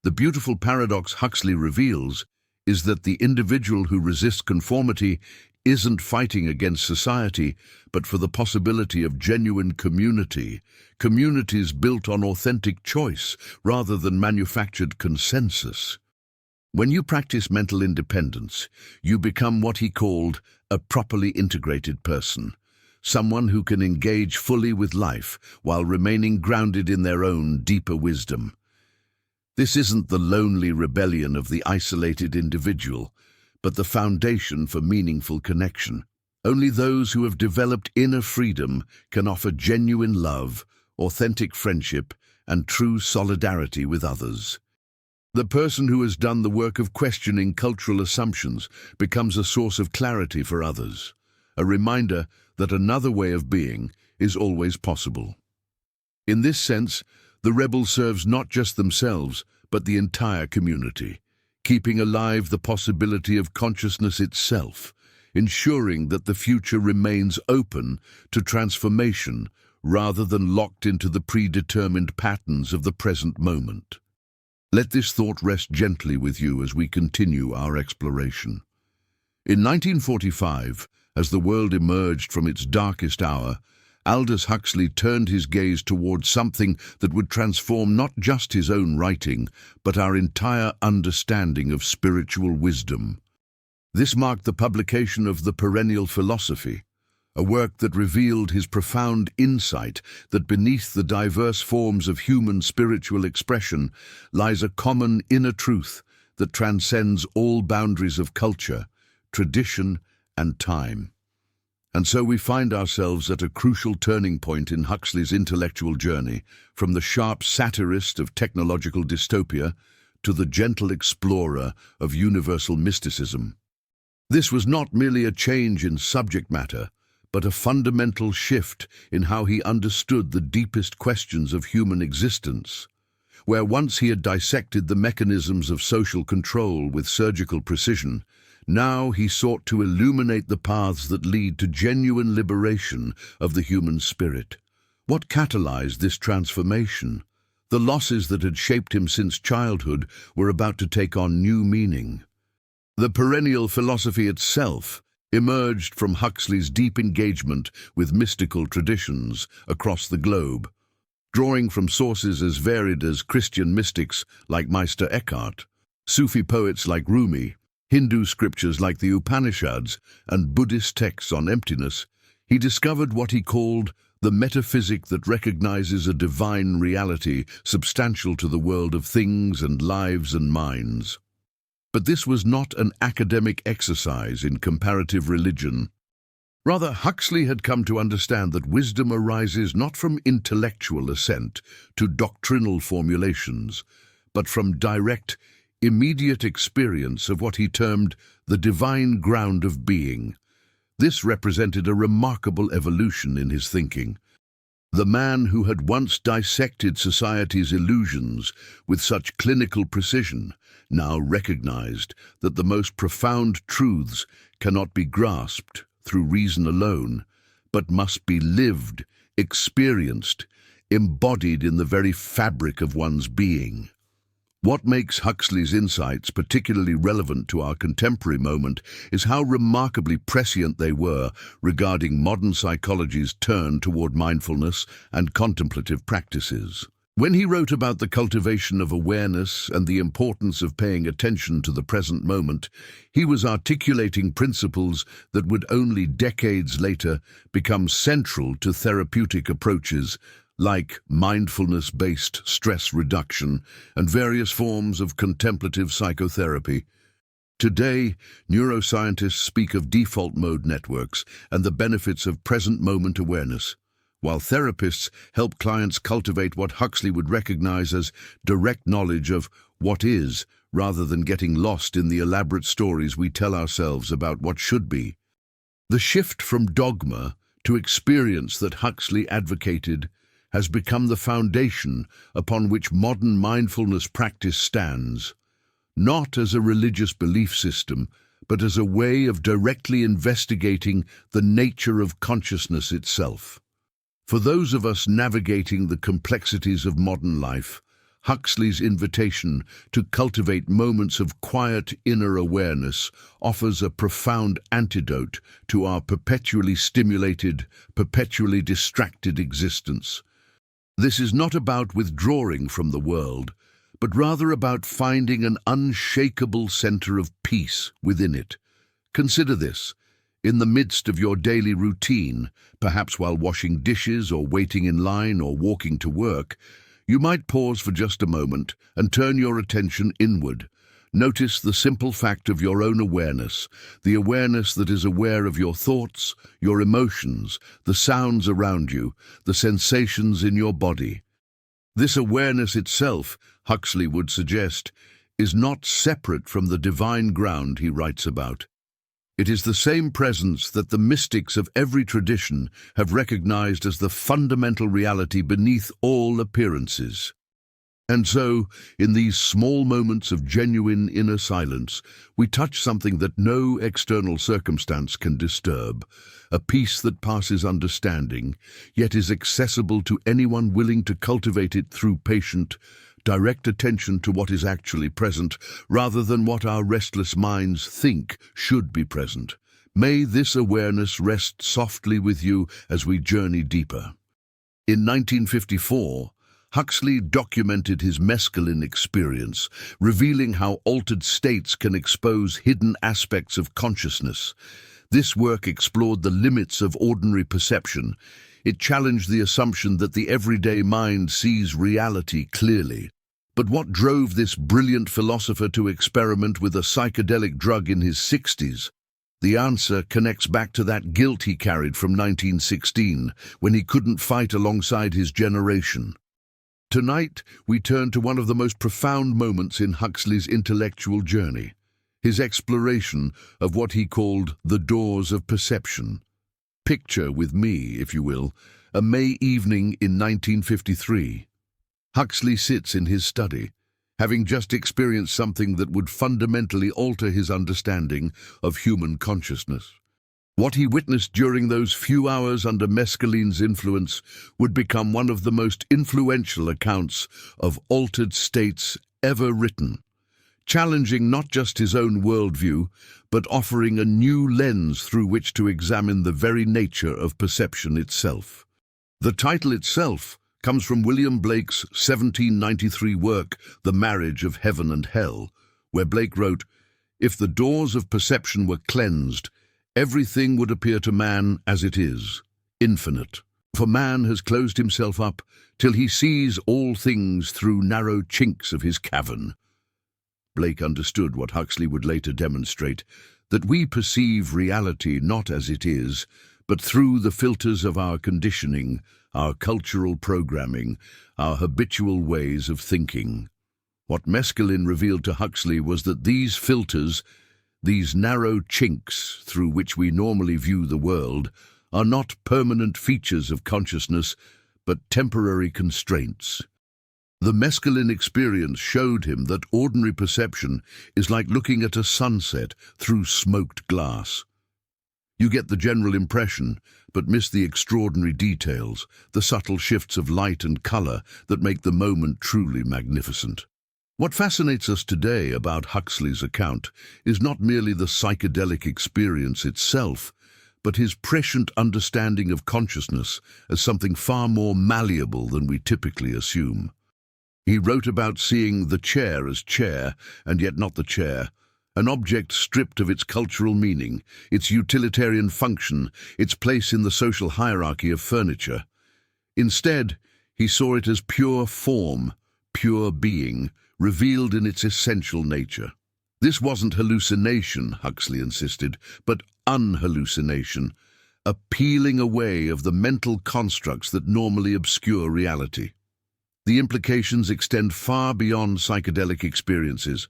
The beautiful paradox Huxley reveals is that the individual who resists conformity isn't fighting against society, but for the possibility of genuine community, communities built on authentic choice rather than manufactured consensus. When you practice mental independence, you become what he called a properly integrated person, someone who can engage fully with life while remaining grounded in their own deeper wisdom. This isn't the lonely rebellion of the isolated individual, but the foundation for meaningful connection. Only those who have developed inner freedom can offer genuine love, authentic friendship, and true solidarity with others. The person who has done the work of questioning cultural assumptions becomes a source of clarity for others, a reminder that another way of being is always possible. In this sense, the rebel serves not just themselves, but the entire community, keeping alive the possibility of consciousness itself, ensuring that the future remains open to transformation rather than locked into the predetermined patterns of the present moment. Let this thought rest gently with you as we continue our exploration. In 1945, as the world emerged from its darkest hour, Aldous Huxley turned his gaze towards something that would transform not just his own writing, but our entire understanding of spiritual wisdom. This marked the publication of The Perennial Philosophy, a work that revealed his profound insight that beneath the diverse forms of human spiritual expression lies a common inner truth that transcends all boundaries of culture, tradition, and time. And so we find ourselves at a crucial turning point in Huxley's intellectual journey, from the sharp satirist of technological dystopia to the gentle explorer of universal mysticism. This was not merely a change in subject matter, but a fundamental shift in how he understood the deepest questions of human existence. Where once he had dissected the mechanisms of social control with surgical precision, now he sought to illuminate the paths that lead to genuine liberation of the human spirit. What catalyzed this transformation? The losses that had shaped him since childhood were about to take on new meaning. The perennial philosophy itself emerged from Huxley's deep engagement with mystical traditions across the globe, drawing from sources as varied as Christian mystics like Meister Eckhart, Sufi poets like Rumi, Hindu scriptures like the Upanishads and Buddhist texts on emptiness, he discovered what he called the metaphysic that recognizes a divine reality substantial to the world of things and lives and minds. But this was not an academic exercise in comparative religion. Rather, Huxley had come to understand that wisdom arises not from intellectual assent to doctrinal formulations, but from direct, immediate experience of what he termed the divine ground of being. This represented a remarkable evolution in his thinking. The man who had once dissected society's illusions with such clinical precision now recognized that the most profound truths cannot be grasped through reason alone, but must be lived, experienced, embodied in the very fabric of one's being. What makes Huxley's insights particularly relevant to our contemporary moment is how remarkably prescient they were regarding modern psychology's turn toward mindfulness and contemplative practices. When he wrote about the cultivation of awareness and the importance of paying attention to the present moment, he was articulating principles that would only decades later become central to therapeutic approaches like mindfulness-based stress reduction and various forms of contemplative psychotherapy. Today, neuroscientists speak of default mode networks and the benefits of present-moment awareness, while therapists help clients cultivate what Huxley would recognize as direct knowledge of what is, rather than getting lost in the elaborate stories we tell ourselves about what should be. The shift from dogma to experience that Huxley advocated has become the foundation upon which modern mindfulness practice stands, not as a religious belief system, but as a way of directly investigating the nature of consciousness itself. For those of us navigating the complexities of modern life, Huxley's invitation to cultivate moments of quiet inner awareness offers a profound antidote to our perpetually stimulated, perpetually distracted existence. This is not about withdrawing from the world, but rather about finding an unshakable center of peace within it. Consider this. In the midst of your daily routine, perhaps while washing dishes or waiting in line or walking to work, you might pause for just a moment and turn your attention inward. Notice the simple fact of your own awareness, the awareness that is aware of your thoughts, your emotions, the sounds around you, the sensations in your body. This awareness itself, Huxley would suggest, is not separate from the divine ground he writes about. It is the same presence that the mystics of every tradition have recognized as the fundamental reality beneath all appearances. And so, in these small moments of genuine inner silence, we touch something that no external circumstance can disturb, a peace that passes understanding, yet is accessible to anyone willing to cultivate it through patient, direct attention to what is actually present, rather than what our restless minds think should be present. May this awareness rest softly with you as we journey deeper. In 1954, Huxley documented his mescaline experience, revealing how altered states can expose hidden aspects of consciousness. This work explored the limits of ordinary perception. It challenged the assumption that the everyday mind sees reality clearly. But what drove this brilliant philosopher to experiment with a psychedelic drug in his 60s? The answer connects back to that guilt he carried from 1916, when he couldn't fight alongside his generation. Tonight, we turn to one of the most profound moments in Huxley's intellectual journey, his exploration of what he called the doors of perception. Picture with me, if you will, a May evening in 1953. Huxley sits in his study, having just experienced something that would fundamentally alter his understanding of human consciousness. What he witnessed during those few hours under mescaline's influence would become one of the most influential accounts of altered states ever written, challenging not just his own worldview, but offering a new lens through which to examine the very nature of perception itself. The title itself comes from William Blake's 1793 work, The Marriage of Heaven and Hell, where Blake wrote, If the doors of perception were cleansed, everything would appear to man as it is, infinite. For man has closed himself up till he sees all things through narrow chinks of his cavern. Blake understood what Huxley would later demonstrate, that we perceive reality not as it is, but through the filters of our conditioning, our cultural programming, our habitual ways of thinking. What Mescaline revealed to Huxley was that these filters, these narrow chinks through which we normally view the world, are not permanent features of consciousness, but temporary constraints. The Mescaline experience showed him that ordinary perception is like looking at a sunset through smoked glass. You get the general impression, but miss the extraordinary details, the subtle shifts of light and color that make the moment truly magnificent. What fascinates us today about Huxley's account is not merely the psychedelic experience itself, but his prescient understanding of consciousness as something far more malleable than we typically assume. He wrote about seeing the chair as chair, and yet not the chair, an object stripped of its cultural meaning, its utilitarian function, its place in the social hierarchy of furniture. Instead, he saw it as pure form, pure being, revealed in its essential nature. This wasn't hallucination, Huxley insisted, but unhallucination, a peeling away of the mental constructs that normally obscure reality. The implications extend far beyond psychedelic experiences.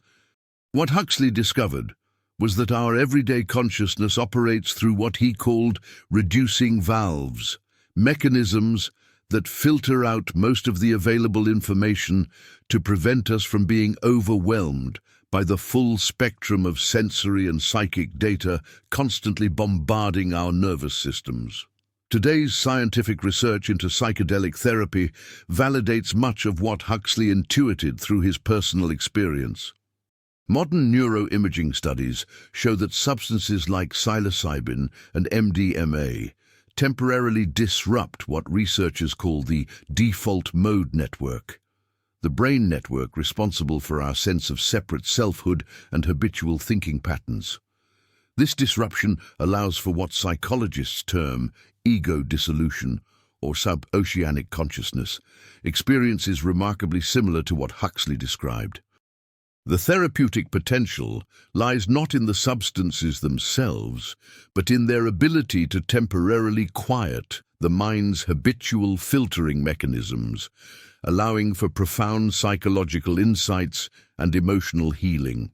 What Huxley discovered was that our everyday consciousness operates through what he called reducing valves, mechanisms that filter out most of the available information to prevent us from being overwhelmed by the full spectrum of sensory and psychic data constantly bombarding our nervous systems. Today's scientific research into psychedelic therapy validates much of what Huxley intuited through his personal experience. Modern neuroimaging studies show that substances like psilocybin and MDMA temporarily disrupt what researchers call the default mode network, the brain network responsible for our sense of separate selfhood and habitual thinking patterns. This disruption allows for what psychologists term ego dissolution or sub-oceanic consciousness, experiences remarkably similar to what Huxley described. The therapeutic potential lies not in the substances themselves, but in their ability to temporarily quiet the mind's habitual filtering mechanisms, allowing for profound psychological insights and emotional healing.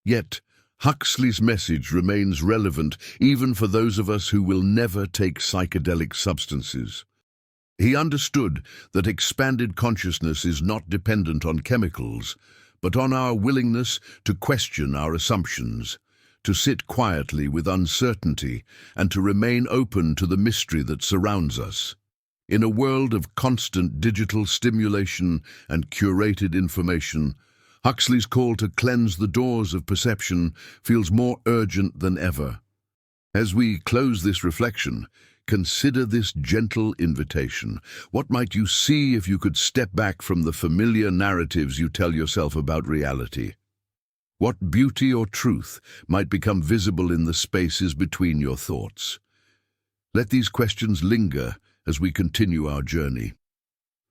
Yet, Huxley's message remains relevant even for those of us who will never take psychedelic substances. He understood that expanded consciousness is not dependent on chemicals, but on our willingness to question our assumptions, to sit quietly with uncertainty, and to remain open to the mystery that surrounds us. In a world of constant digital stimulation and curated information, Huxley's call to cleanse the doors of perception feels more urgent than ever. As we close this reflection, consider this gentle invitation. What might you see if you could step back from the familiar narratives you tell yourself about reality? What beauty or truth might become visible in the spaces between your thoughts? Let these questions linger as we continue our journey.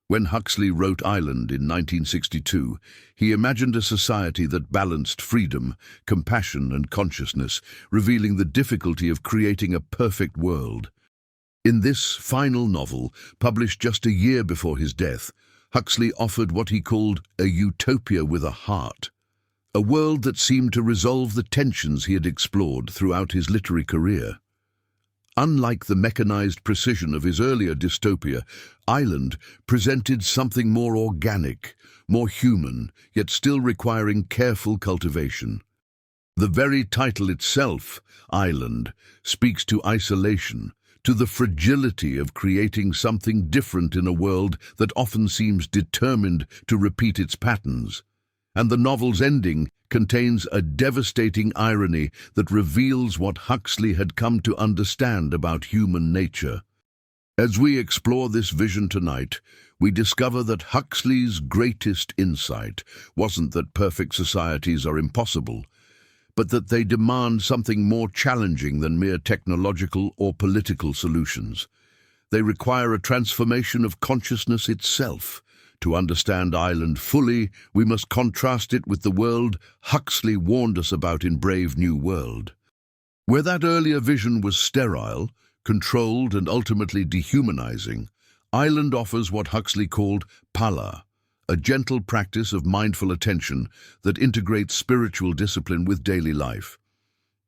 When Huxley wrote Island in 1962, he imagined a society that balanced freedom, compassion, and consciousness, revealing the difficulty of creating a perfect world. In this final novel, published just a year before his death, Huxley offered what he called a utopia with a heart, a world that seemed to resolve the tensions he had explored throughout his literary career. Unlike the mechanized precision of his earlier dystopia, Island presented something more organic, more human, yet still requiring careful cultivation. The very title itself, Island, speaks to isolation, to the fragility of creating something different in a world that often seems determined to repeat its patterns. And the novel's ending contains a devastating irony that reveals what Huxley had come to understand about human nature. As we explore this vision tonight, we discover that Huxley's greatest insight wasn't that perfect societies are impossible, but that they demand something more challenging than mere technological or political solutions. They require a transformation of consciousness itself. To understand Island fully, we must contrast it with the world Huxley warned us about in Brave New World. Where that earlier vision was sterile, controlled and ultimately dehumanizing, Island offers what Huxley called pala, a gentle practice of mindful attention that integrates spiritual discipline with daily life.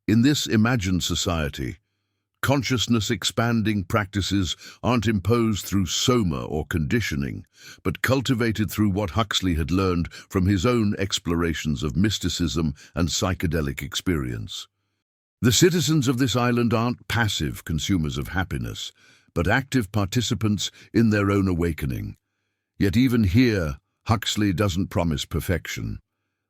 In this imagined society, consciousness-expanding practices aren't imposed through soma or conditioning, but cultivated through what Huxley had learned from his own explorations of mysticism and psychedelic experience. The citizens of this island aren't passive consumers of happiness, but active participants in their own awakening. Yet even here, Huxley doesn't promise perfection.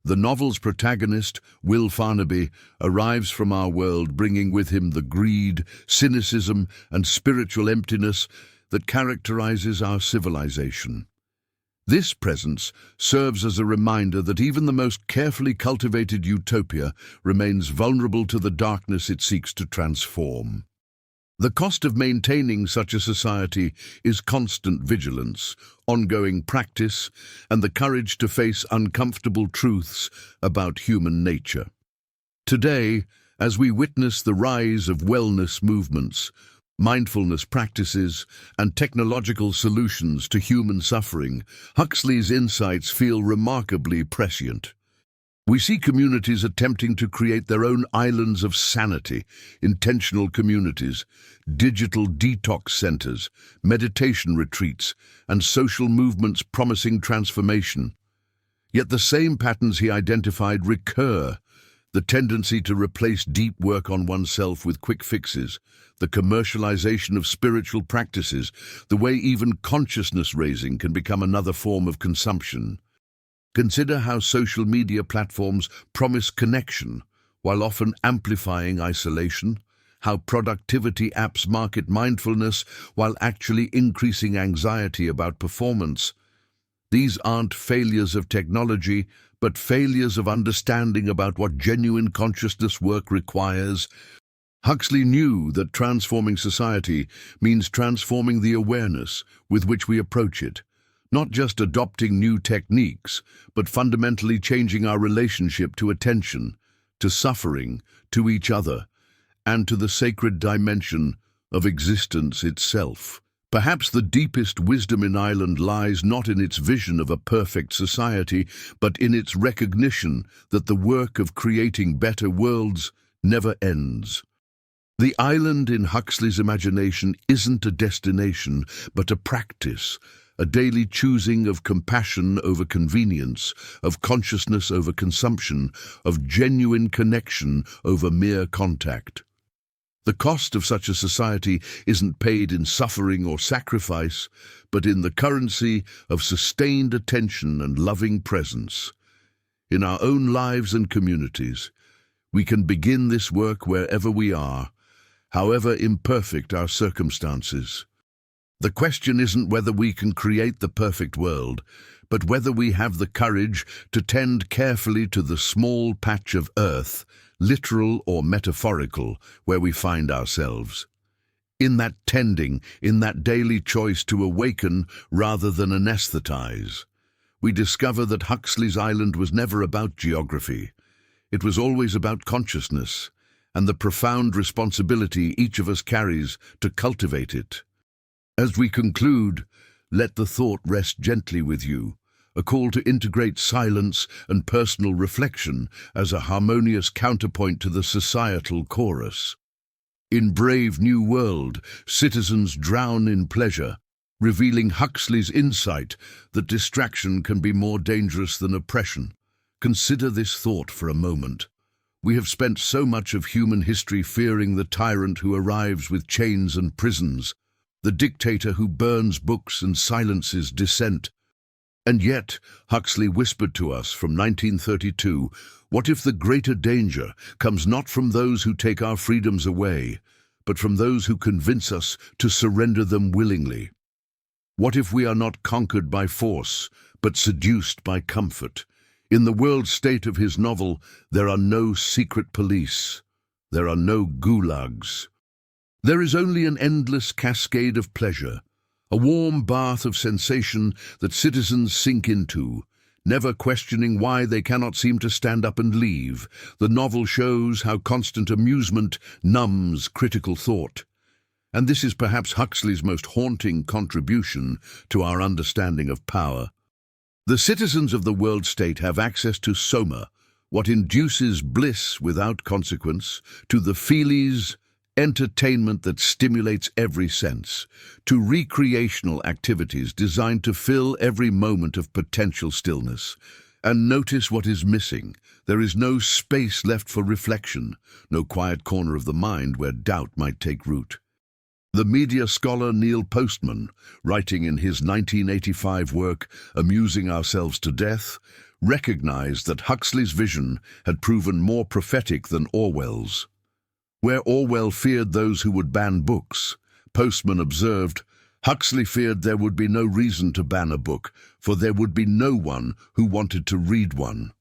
The novel's protagonist, Will Farnaby, arrives from our world bringing with him the greed, cynicism, and spiritual emptiness that characterizes our civilization. This presence serves as a reminder that even the most carefully cultivated utopia remains vulnerable to the darkness it seeks to transform. The cost of maintaining such a society is constant vigilance, ongoing practice, and the courage to face uncomfortable truths about human nature. Today, as we witness the rise of wellness movements, mindfulness practices, and technological solutions to human suffering, Huxley's insights feel remarkably prescient. We see communities attempting to create their own islands of sanity, intentional communities, digital detox centers, meditation retreats, and social movements promising transformation. Yet the same patterns he identified recur: the tendency to replace deep work on oneself with quick fixes, the commercialization of spiritual practices, the way even consciousness raising can become another form of consumption. Consider how social media platforms promise connection while often amplifying isolation, how productivity apps market mindfulness while actually increasing anxiety about performance. These aren't failures of technology, but failures of understanding about what genuine consciousness work requires. Huxley knew that transforming society means transforming the awareness with which we approach it, not just adopting new techniques, but fundamentally changing our relationship to attention, to suffering, to each other, and to the sacred dimension of existence itself. Perhaps the deepest wisdom in Island lies not in its vision of a perfect society, but in its recognition that the work of creating better worlds never ends. The island in Huxley's imagination isn't a destination, but a practice, a daily choosing of compassion over convenience, of consciousness over consumption, of genuine connection over mere contact. The cost of such a society isn't paid in suffering or sacrifice, but in the currency of sustained attention and loving presence. In our own lives and communities, we can begin this work wherever we are, however imperfect our circumstances. The question isn't whether we can create the perfect world, but whether we have the courage to tend carefully to the small patch of earth, literal or metaphorical, where we find ourselves. In that tending, in that daily choice to awaken rather than anesthetize, we discover that Huxley's Island was never about geography. It was always about consciousness, and the profound responsibility each of us carries to cultivate it. As we conclude, let the thought rest gently with you, a call to integrate silence and personal reflection as a harmonious counterpoint to the societal chorus. In Brave New World, citizens drown in pleasure, revealing Huxley's insight that distraction can be more dangerous than oppression. Consider this thought for a moment. We have spent so much of human history fearing the tyrant who arrives with chains and prisons, the dictator who burns books and silences dissent. And yet, Huxley whispered to us from 1932, what if the greater danger comes not from those who take our freedoms away, but from those who convince us to surrender them willingly? What if we are not conquered by force, but seduced by comfort? In the world state of his novel, there are no secret police. There are no gulags. There is only an endless cascade of pleasure, a warm bath of sensation that citizens sink into, never questioning why they cannot seem to stand up and leave. The novel shows how constant amusement numbs critical thought. And this is perhaps Huxley's most haunting contribution to our understanding of power. The citizens of the world state have access to soma, what induces bliss without consequence, to the feelies, entertainment that stimulates every sense, to recreational activities designed to fill every moment of potential stillness. And notice what is missing. There is no space left for reflection, no quiet corner of the mind where doubt might take root. The media scholar Neil Postman, writing in his 1985 work, Amusing Ourselves to Death, recognized that Huxley's vision had proven more prophetic than Orwell's. Where Orwell feared those who would ban books, Postman observed, Huxley feared there would be no reason to ban a book, for there would be no one who wanted to read one.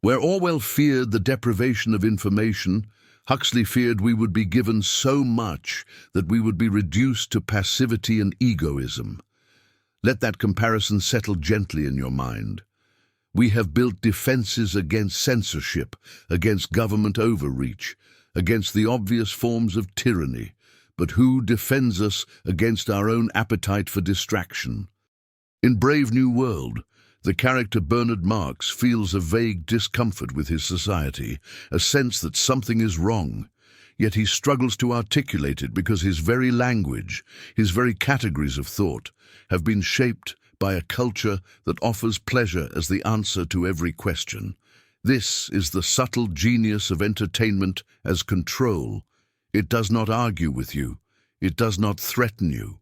Where Orwell feared the deprivation of information, Huxley feared we would be given so much that we would be reduced to passivity and egoism. Let that comparison settle gently in your mind. We have built defenses against censorship, against government overreach, against the obvious forms of tyranny, but who defends us against our own appetite for distraction? In Brave New World, the character Bernard Marx feels a vague discomfort with his society, a sense that something is wrong, yet he struggles to articulate it because his very language, his very categories of thought, have been shaped by a culture that offers pleasure as the answer to every question. This is the subtle genius of entertainment as control. It does not argue with you. It does not threaten you.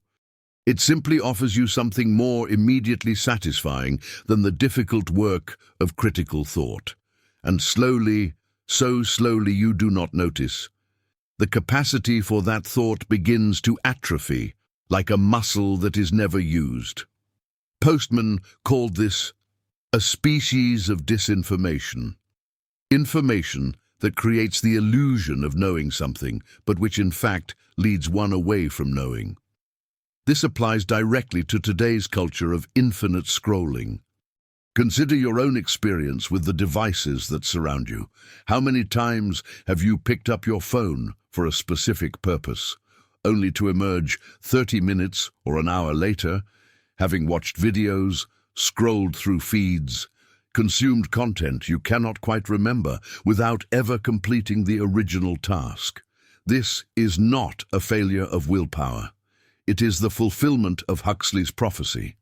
It simply offers you something more immediately satisfying than the difficult work of critical thought. And slowly, so slowly you do not notice, the capacity for that thought begins to atrophy, like a muscle that is never used. Postman called this a species of disinformation. Information that creates the illusion of knowing something, but which in fact leads one away from knowing. This applies directly to today's culture of infinite scrolling. Consider your own experience with the devices that surround you. How many times have you picked up your phone for a specific purpose, only to emerge 30 minutes or an hour later, having watched videos, scrolled through feeds, consumed content you cannot quite remember without ever completing the original task? This is not a failure of willpower. It is the fulfillment of Huxley's prophecy.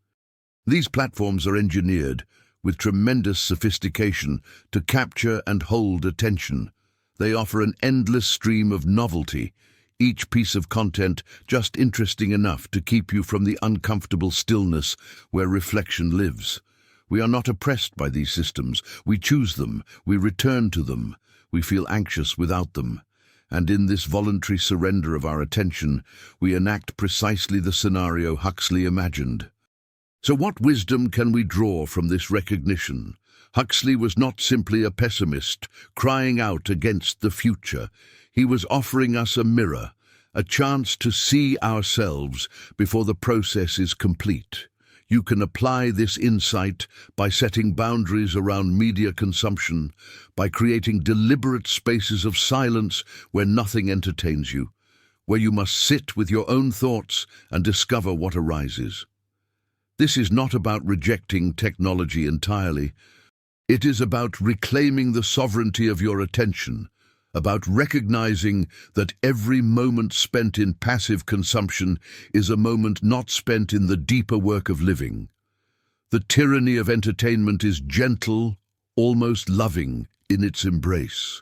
These platforms are engineered with tremendous sophistication to capture and hold attention. They offer an endless stream of novelty, each piece of content just interesting enough to keep you from the uncomfortable stillness where reflection lives. We are not oppressed by these systems. We choose them. We return to them. We feel anxious without them. And in this voluntary surrender of our attention, we enact precisely the scenario Huxley imagined. So what wisdom can we draw from this recognition? Huxley was not simply a pessimist crying out against the future. He was offering us a mirror, a chance to see ourselves before the process is complete. You can apply this insight by setting boundaries around media consumption, by creating deliberate spaces of silence where nothing entertains you, where you must sit with your own thoughts and discover what arises. This is not about rejecting technology entirely. It is about reclaiming the sovereignty of your attention, about recognizing that every moment spent in passive consumption is a moment not spent in the deeper work of living. The tyranny of entertainment is gentle, almost loving in its embrace.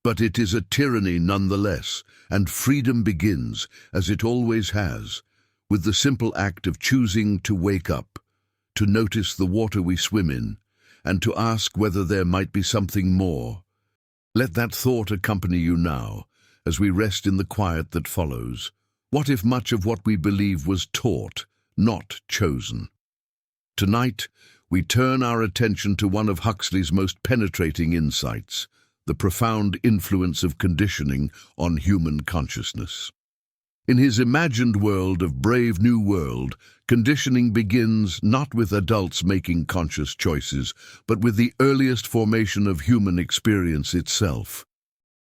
But it is a tyranny nonetheless, and freedom begins, as it always has, with the simple act of choosing to wake up, to notice the water we swim in, and to ask whether there might be something more. Let that thought accompany you now, as we rest in the quiet that follows. What if much of what we believe was taught, not chosen? Tonight, we turn our attention to one of Huxley's most penetrating insights, the profound influence of conditioning on human consciousness. In his imagined world of Brave New World, conditioning begins not with adults making conscious choices, but with the earliest formation of human experience itself.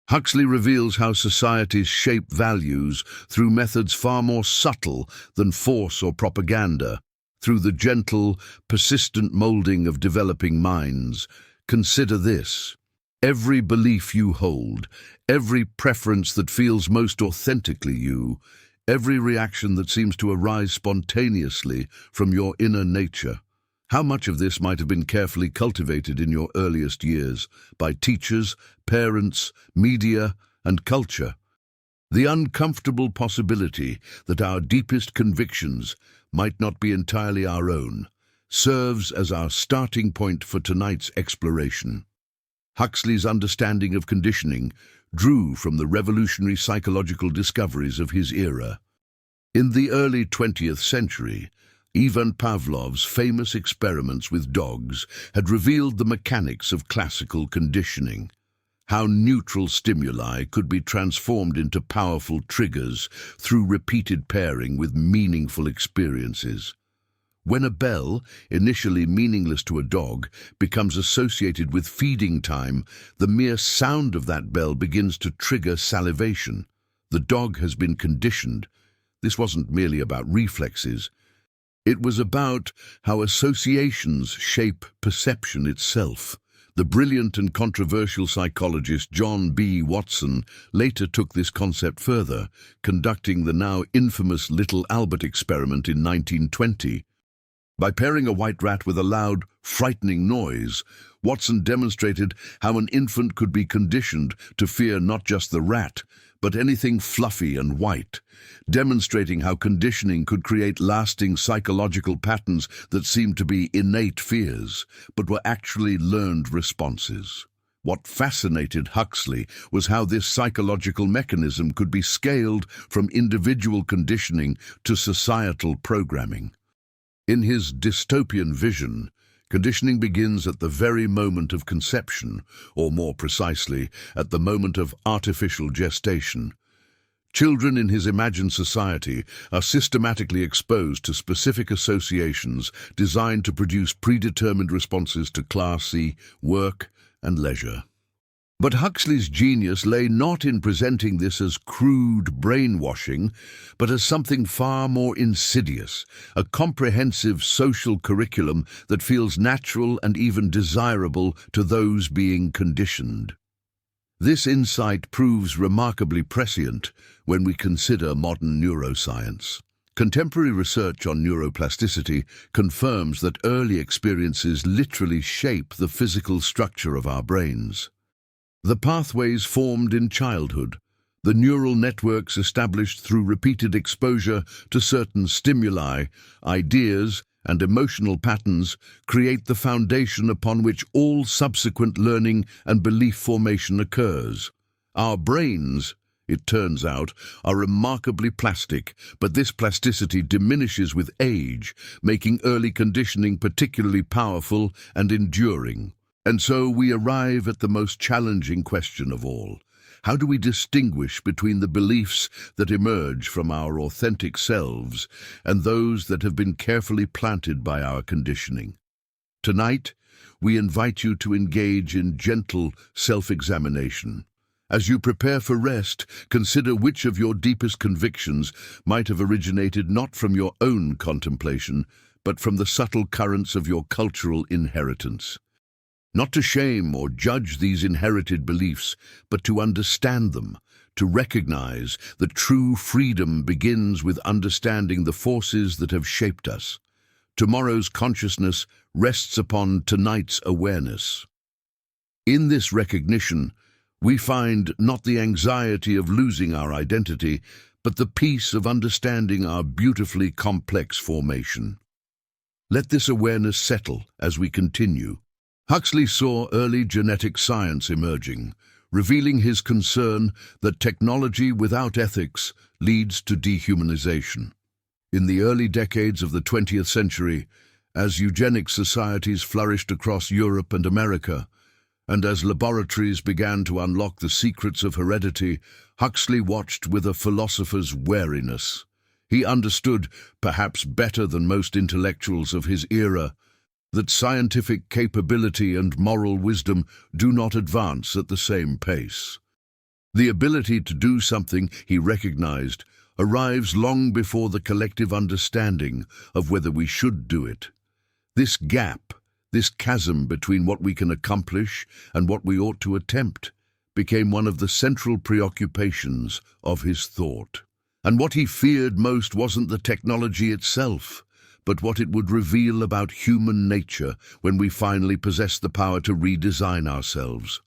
Huxley reveals how societies shape values through methods far more subtle than force or propaganda, through the gentle, persistent molding of developing minds. Consider this. Every belief you hold, every preference that feels most authentically you, every reaction that seems to arise spontaneously from your inner nature. How much of this might have been carefully cultivated in your earliest years by teachers, parents, media, and culture? The uncomfortable possibility that our deepest convictions might not be entirely our own serves as our starting point for tonight's exploration. Huxley's understanding of conditioning drew from the revolutionary psychological discoveries of his era. In the early 20th century, Ivan Pavlov's famous experiments with dogs had revealed the mechanics of classical conditioning, how neutral stimuli could be transformed into powerful triggers through repeated pairing with meaningful experiences. When a bell, initially meaningless to a dog, becomes associated with feeding time, the mere sound of that bell begins to trigger salivation. The dog has been conditioned. This wasn't merely about reflexes. It was about how associations shape perception itself. The brilliant and controversial psychologist John B. Watson later took this concept further, conducting the now infamous Little Albert experiment in 1920. By pairing a white rat with a loud, frightening noise, Watson demonstrated how an infant could be conditioned to fear not just the rat, but anything fluffy and white, demonstrating how conditioning could create lasting psychological patterns that seemed to be innate fears, but were actually learned responses. What fascinated Huxley was how this psychological mechanism could be scaled from individual conditioning to societal programming. In his dystopian vision, conditioning begins at the very moment of conception, or more precisely, at the moment of artificial gestation. Children in his imagined society are systematically exposed to specific associations designed to produce predetermined responses to class, work, and leisure. But Huxley's genius lay not in presenting this as crude brainwashing, but as something far more insidious, a comprehensive social curriculum that feels natural and even desirable to those being conditioned. This insight proves remarkably prescient when we consider modern neuroscience. Contemporary research on neuroplasticity confirms that early experiences literally shape the physical structure of our brains. The pathways formed in childhood, the neural networks established through repeated exposure to certain stimuli, ideas, and emotional patterns create the foundation upon which all subsequent learning and belief formation occurs. Our brains, it turns out, are remarkably plastic, but this plasticity diminishes with age, making early conditioning particularly powerful and enduring. And so we arrive at the most challenging question of all. How do we distinguish between the beliefs that emerge from our authentic selves and those that have been carefully planted by our conditioning? Tonight, we invite you to engage in gentle self-examination. As you prepare for rest, consider which of your deepest convictions might have originated not from your own contemplation, but from the subtle currents of your cultural inheritance. Not to shame or judge these inherited beliefs, but to understand them, to recognize that true freedom begins with understanding the forces that have shaped us. Tomorrow's consciousness rests upon tonight's awareness. In this recognition, we find not the anxiety of losing our identity, but the peace of understanding our beautifully complex formation. Let this awareness settle as we continue. Huxley saw early genetic science emerging, revealing his concern that technology without ethics leads to dehumanization. In the early decades of the 20th century, As eugenic societies flourished across Europe and America, and as laboratories began to unlock the secrets of heredity, Huxley watched with a philosopher's wariness. He understood, perhaps better than most intellectuals of his era, that scientific capability and moral wisdom do not advance at the same pace. The ability to do something, he recognized, arrives long before the collective understanding of whether we should do it. This gap, this chasm between what we can accomplish and what we ought to attempt, became one of the central preoccupations of his thought. And what he feared most wasn't the technology itself, but what it would reveal about human nature when we finally possess the power to redesign ourselves.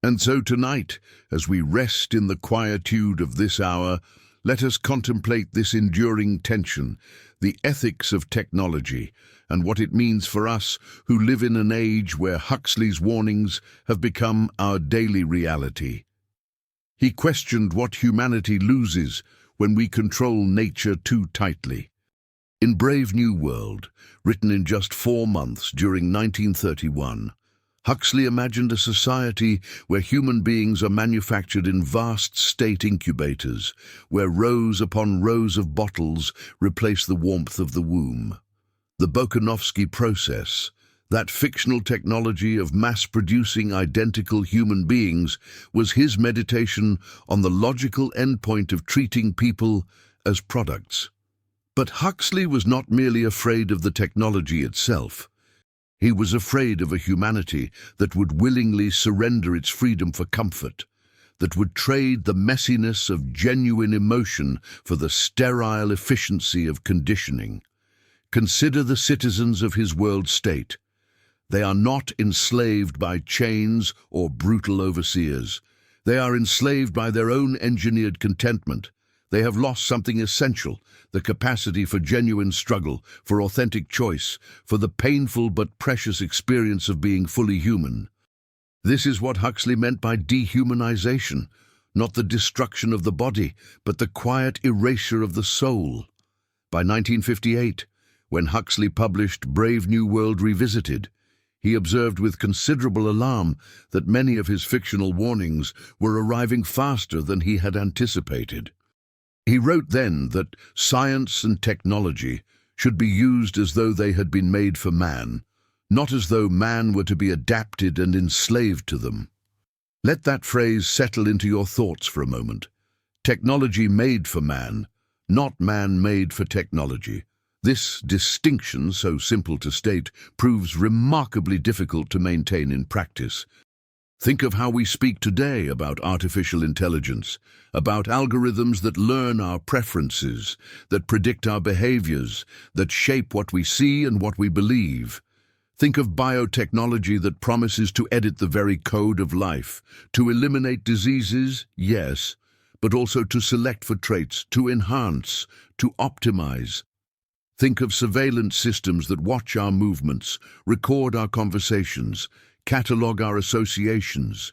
And so tonight, as we rest in the quietude of this hour, let us contemplate this enduring tension, the ethics of technology, and what it means for us who live in an age where Huxley's warnings have become our daily reality. He questioned what humanity loses when we control nature too tightly. In Brave New World, written in just 4 months during 1931, Huxley imagined a society where human beings are manufactured in vast state incubators, where rows upon rows of bottles replace the warmth of the womb. The Bokanovsky process, that fictional technology of mass-producing identical human beings, was his meditation on the logical endpoint of treating people as products. But Huxley was not merely afraid of the technology itself. He was afraid of a humanity that would willingly surrender its freedom for comfort, that would trade the messiness of genuine emotion for the sterile efficiency of conditioning. Consider the citizens of his world state. They are not enslaved by chains or brutal overseers. They are enslaved by their own engineered contentment. They have lost something essential, the capacity for genuine struggle, for authentic choice, for the painful but precious experience of being fully human. This is what Huxley meant by dehumanization, not the destruction of the body, but the quiet erasure of the soul. By 1958, when Huxley published Brave New World Revisited, he observed with considerable alarm that many of his fictional warnings were arriving faster than he had anticipated. He wrote then that science and technology should be used as though they had been made for man, not as though man were to be adapted and enslaved to them. Let that phrase settle into your thoughts for a moment. Technology made for man, not man made for technology. This distinction, so simple to state, proves remarkably difficult to maintain in practice. Think of how we speak today about artificial intelligence, about algorithms that learn our preferences, that predict our behaviors, that shape what we see and what we believe. Think of biotechnology that promises to edit the very code of life, to eliminate diseases, yes, but also to select for traits, to enhance, to optimize. Think of surveillance systems that watch our movements, record our conversations, catalogue our associations.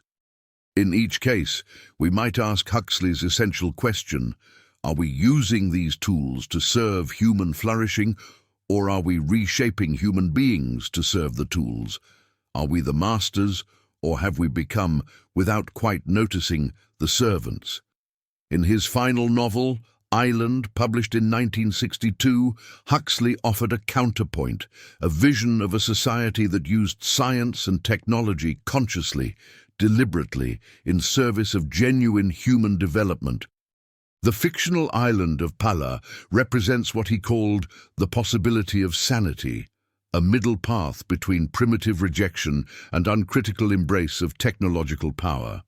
In each case, we might ask Huxley's essential question: are we using these tools to serve human flourishing, or are we reshaping human beings to serve the tools? Are we the masters, or have we become, without quite noticing, the servants? In his final novel, Island, published in 1962, Huxley offered a counterpoint, a vision of a society that used science and technology consciously, deliberately, in service of genuine human development. The fictional island of Pala represents what he called the possibility of sanity, a middle path between primitive rejection and uncritical embrace of technological power.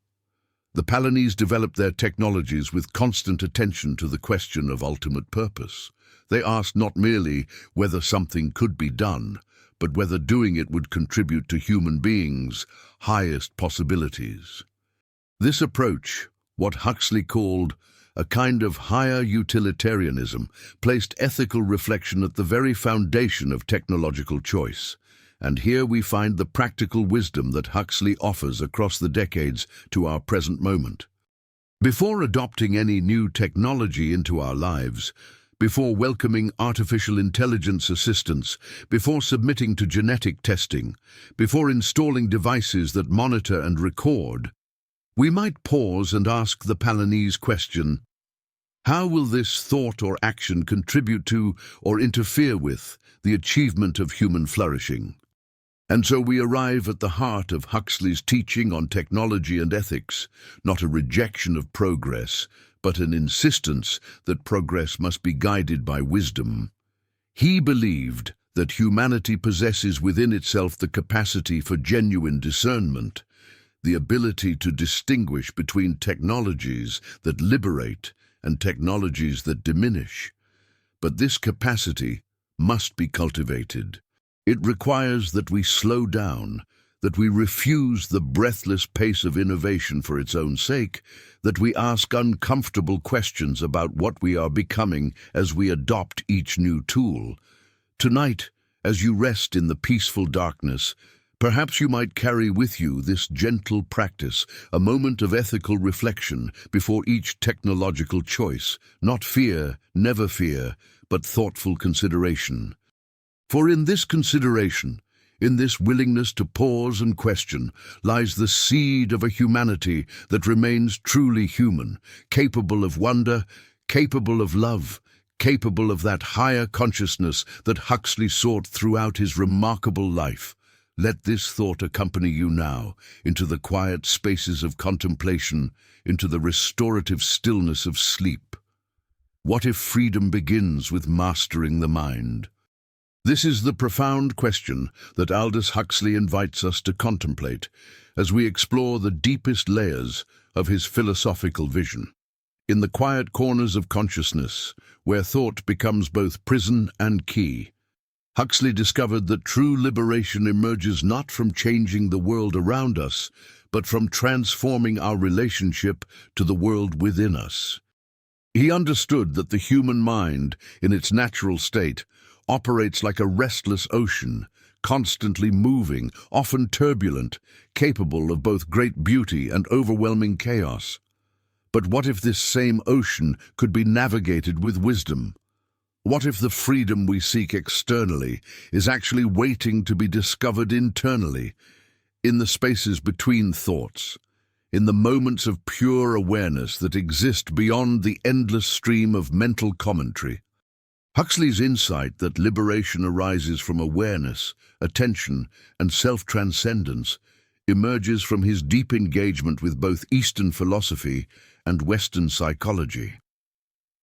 The Palanese developed their technologies with constant attention to the question of ultimate purpose. They asked not merely whether something could be done, but whether doing it would contribute to human beings' highest possibilities. This approach, what Huxley called a kind of higher utilitarianism, placed ethical reflection at the very foundation of technological choice. And here we find the practical wisdom that Huxley offers across the decades to our present moment. Before adopting any new technology into our lives, before welcoming artificial intelligence assistance, before submitting to genetic testing, before installing devices that monitor and record, we might pause and ask the Palinese question, how will this thought or action contribute to or interfere with the achievement of human flourishing? And so we arrive at the heart of Huxley's teaching on technology and ethics, not a rejection of progress, but an insistence that progress must be guided by wisdom. He believed that humanity possesses within itself the capacity for genuine discernment, the ability to distinguish between technologies that liberate and technologies that diminish. But this capacity must be cultivated. It requires that we slow down, that we refuse the breathless pace of innovation for its own sake, that we ask uncomfortable questions about what we are becoming as we adopt each new tool. Tonight, as you rest in the peaceful darkness, perhaps you might carry with you this gentle practice, a moment of ethical reflection before each technological choice, not fear, never fear, but thoughtful consideration. For in this consideration, in this willingness to pause and question, lies the seed of a humanity that remains truly human, capable of wonder, capable of love, capable of that higher consciousness that Huxley sought throughout his remarkable life. Let this thought accompany you now into the quiet spaces of contemplation, into the restorative stillness of sleep. What if freedom begins with mastering the mind? This is the profound question that Aldous Huxley invites us to contemplate as we explore the deepest layers of his philosophical vision. In the quiet corners of consciousness, where thought becomes both prison and key, Huxley discovered that true liberation emerges not from changing the world around us, but from transforming our relationship to the world within us. He understood that the human mind, in its natural state, operates like a restless ocean, constantly moving, often turbulent, capable of both great beauty and overwhelming chaos. But what if this same ocean could be navigated with wisdom? What if the freedom we seek externally is actually waiting to be discovered internally, in the spaces between thoughts, in the moments of pure awareness that exist beyond the endless stream of mental commentary? Huxley's insight that liberation arises from awareness, attention, and self-transcendence emerges from his deep engagement with both Eastern philosophy and Western psychology.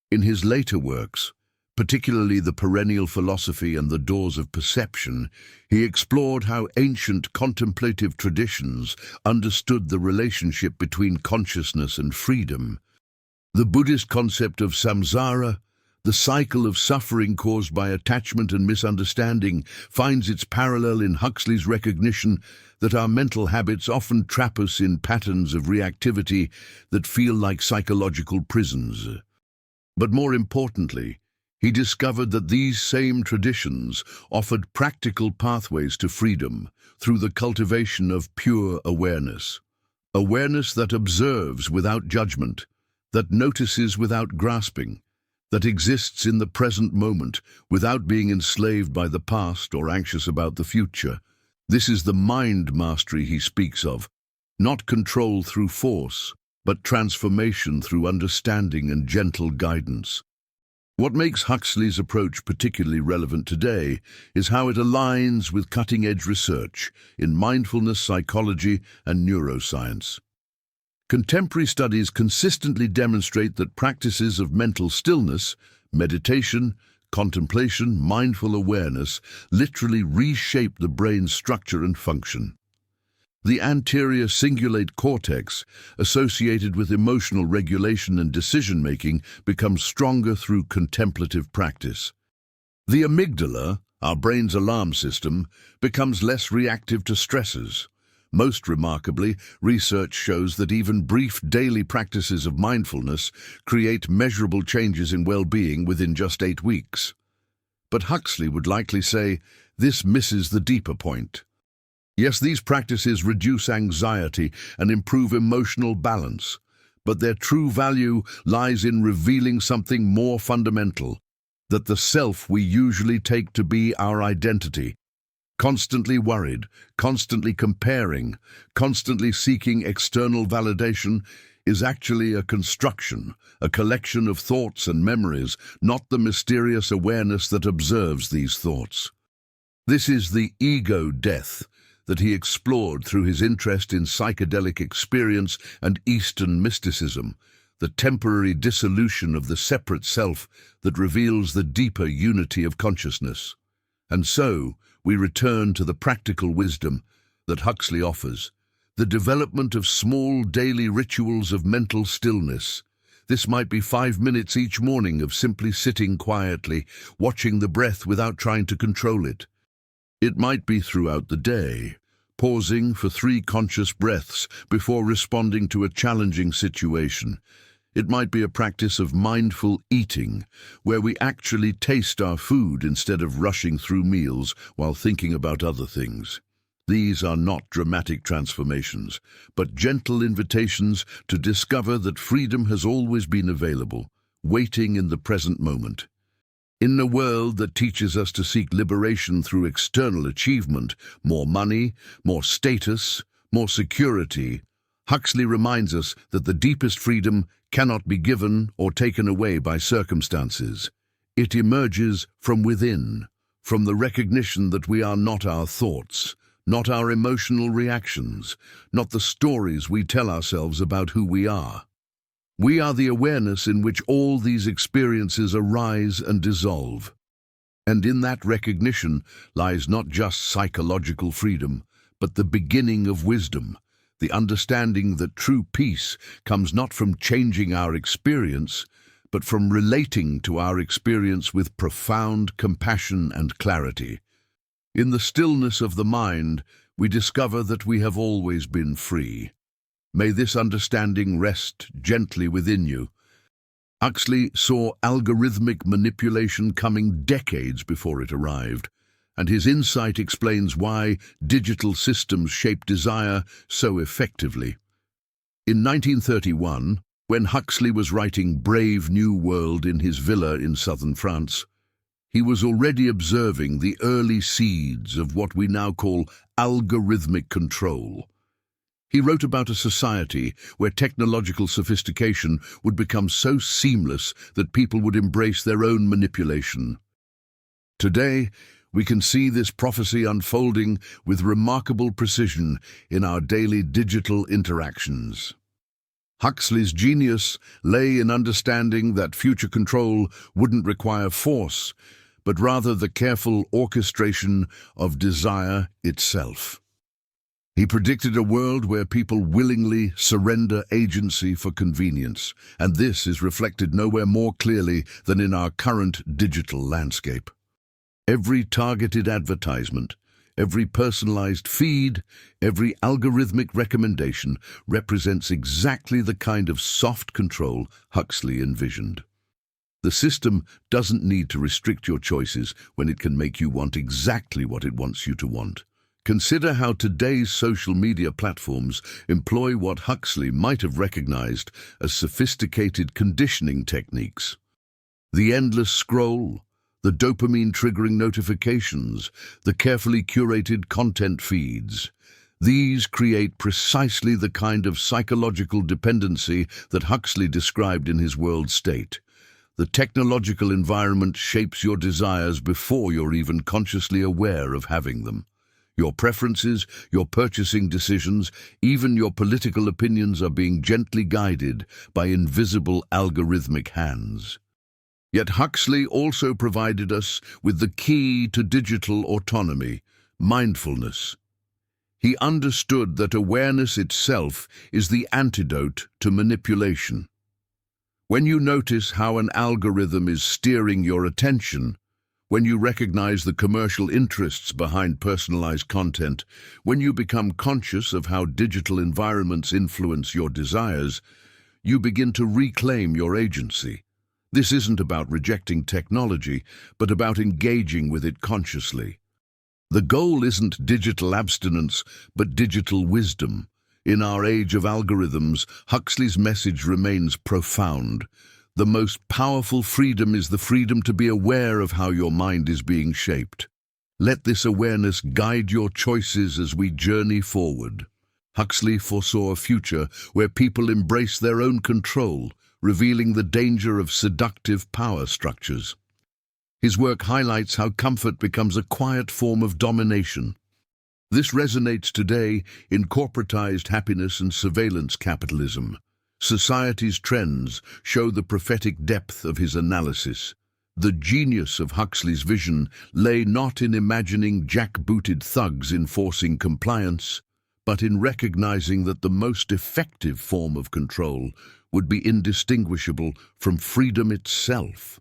In his later works, particularly The Perennial Philosophy and The Doors of Perception, he explored how ancient contemplative traditions understood the relationship between consciousness and freedom. The Buddhist concept of samsara, the cycle of suffering caused by attachment and misunderstanding, finds its parallel in Huxley's recognition that our mental habits often trap us in patterns of reactivity that feel like psychological prisons. But more importantly, he discovered that these same traditions offered practical pathways to freedom through the cultivation of pure awareness. Awareness that observes without judgment, that notices without grasping, that exists in the present moment without being enslaved by the past or anxious about the future. This is the mind mastery he speaks of, not control through force, but transformation through understanding and gentle guidance. What makes Huxley's approach particularly relevant today is how it aligns with cutting-edge research in mindfulness psychology and neuroscience. Contemporary studies consistently demonstrate that practices of mental stillness, meditation, contemplation, mindful awareness literally reshape the brain's structure and function. The anterior cingulate cortex, associated with emotional regulation and decision-making, becomes stronger through contemplative practice. The amygdala, our brain's alarm system, becomes less reactive to stresses. Most remarkably, research shows that even brief daily practices of mindfulness create measurable changes in well-being within just 8 weeks. But Huxley would likely say this misses the deeper point. Yes, these practices reduce anxiety and improve emotional balance, but their true value lies in revealing something more fundamental, that the self we usually take to be our identity, constantly worried, constantly comparing, constantly seeking external validation, is actually a construction, a collection of thoughts and memories, not the mysterious awareness that observes these thoughts. This is the ego death that he explored through his interest in psychedelic experience and Eastern mysticism, the temporary dissolution of the separate self that reveals the deeper unity of consciousness. And so, we return to the practical wisdom that Huxley offers, the development of small daily rituals of mental stillness. This might be 5 minutes each morning of simply sitting quietly, watching the breath without trying to control it. It might be throughout the day, pausing for 3 conscious breaths before responding to a challenging situation. It might be a practice of mindful eating, where we actually taste our food instead of rushing through meals while thinking about other things. These are not dramatic transformations, but gentle invitations to discover that freedom has always been available, waiting in the present moment. In a world that teaches us to seek liberation through external achievement, more money, more status, more security, Huxley reminds us that the deepest freedom cannot be given or taken away by circumstances. It emerges from within, from the recognition that we are not our thoughts, not our emotional reactions, not the stories we tell ourselves about who we are. We are the awareness in which all these experiences arise and dissolve. And in that recognition lies not just psychological freedom, but the beginning of wisdom, the understanding that true peace comes not from changing our experience, but from relating to our experience with profound compassion and clarity. In the stillness of the mind, we discover that we have always been free. May this understanding rest gently within you. Huxley saw algorithmic manipulation coming decades before it arrived, and his insight explains why digital systems shape desire so effectively. In 1931, when Huxley was writing Brave New World in his villa in southern France, he was already observing the early seeds of what we now call algorithmic control. He wrote about a society where technological sophistication would become so seamless that people would embrace their own manipulation. Today, we can see this prophecy unfolding with remarkable precision in our daily digital interactions. Huxley's genius lay in understanding that future control wouldn't require force, but rather the careful orchestration of desire itself. He predicted a world where people willingly surrender agency for convenience, and this is reflected nowhere more clearly than in our current digital landscape. Every targeted advertisement, every personalized feed, every algorithmic recommendation represents exactly the kind of soft control Huxley envisioned. The system doesn't need to restrict your choices when it can make you want exactly what it wants you to want. Consider how today's social media platforms employ what Huxley might have recognized as sophisticated conditioning techniques. The endless scroll, the dopamine-triggering notifications, the carefully curated content feeds. These create precisely the kind of psychological dependency that Huxley described in his World State. The technological environment shapes your desires before you're even consciously aware of having them. Your preferences, your purchasing decisions, even your political opinions are being gently guided by invisible algorithmic hands. Yet Huxley also provided us with the key to digital autonomy, mindfulness. He understood that awareness itself is the antidote to manipulation. When you notice how an algorithm is steering your attention, when you recognize the commercial interests behind personalized content, when you become conscious of how digital environments influence your desires, you begin to reclaim your agency. This isn't about rejecting technology, but about engaging with it consciously. The goal isn't digital abstinence, but digital wisdom. In our age of algorithms, Huxley's message remains profound. The most powerful freedom is the freedom to be aware of how your mind is being shaped. Let this awareness guide your choices as we journey forward. Huxley foresaw a future where people embrace their own control, revealing the danger of seductive power structures. His work highlights how comfort becomes a quiet form of domination. This resonates today in corporatized happiness and surveillance capitalism. Society's trends show the prophetic depth of his analysis. The genius of Huxley's vision lay not in imagining jackbooted thugs enforcing compliance, but in recognizing that the most effective form of control would be indistinguishable from freedom itself.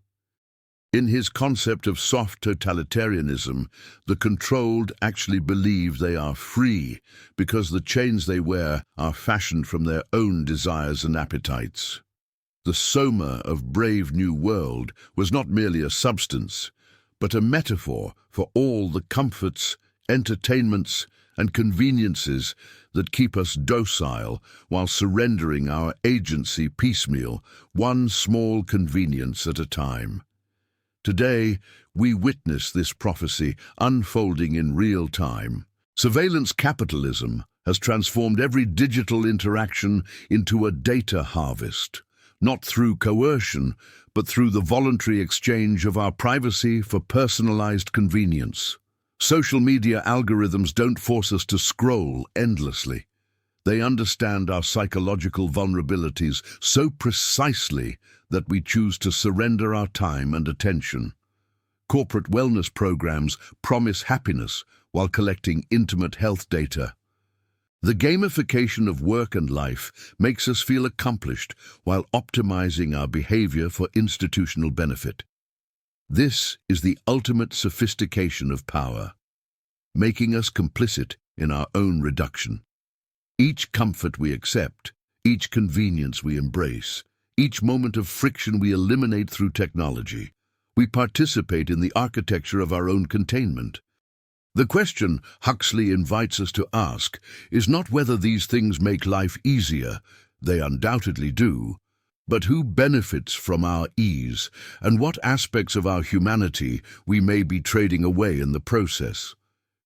In his concept of soft totalitarianism, the controlled actually believe they are free because the chains they wear are fashioned from their own desires and appetites. The soma of Brave New World was not merely a substance, but a metaphor for all the comforts, entertainments, and conveniences that keep us docile while surrendering our agency piecemeal, one small convenience at a time. Today, we witness this prophecy unfolding in real time. Surveillance capitalism has transformed every digital interaction into a data harvest, not through coercion, but through the voluntary exchange of our privacy for personalized convenience. Social media algorithms don't force us to scroll endlessly. They understand our psychological vulnerabilities so precisely that we choose to surrender our time and attention. Corporate wellness programs promise happiness while collecting intimate health data. The gamification of work and life makes us feel accomplished while optimizing our behavior for institutional benefit. This is the ultimate sophistication of power, making us complicit in our own reduction. Each comfort we accept, each convenience we embrace, each moment of friction we eliminate through technology, we participate in the architecture of our own containment. The question Huxley invites us to ask is not whether these things make life easier, they undoubtedly do, but who benefits from our ease and what aspects of our humanity we may be trading away in the process.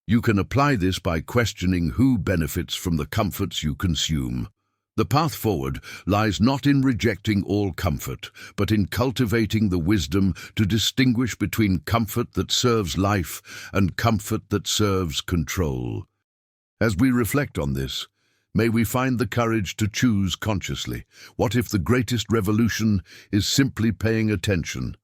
You can apply this by questioning who benefits from the comforts you consume. The path forward lies not in rejecting all comfort, but in cultivating the wisdom to distinguish between comfort that serves life and comfort that serves control. As we reflect on this, may we find the courage to choose consciously. What if the greatest revolution is simply paying attention?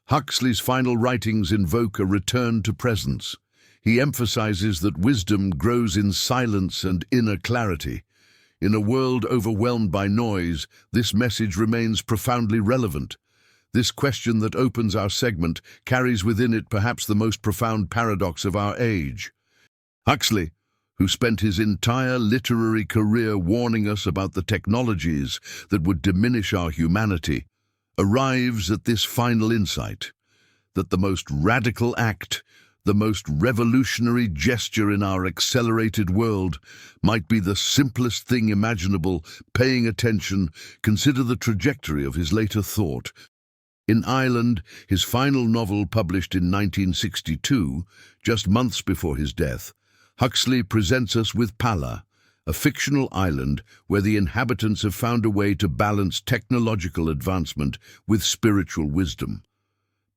Huxley's final writings invoke a return to presence. He emphasizes that wisdom grows in silence and inner clarity. In a world overwhelmed by noise, this message remains profoundly relevant. This question that opens our segment carries within it perhaps the most profound paradox of our age. Huxley, who spent his entire literary career warning us about the technologies that would diminish our humanity, arrives at this final insight, that the most radical act, the most revolutionary gesture in our accelerated world might be the simplest thing imaginable, paying attention. Consider the trajectory of his later thought. In Ireland, his final novel published in 1962, just months before his death, Huxley presents us with Pala, a fictional island where the inhabitants have found a way to balance technological advancement with spiritual wisdom.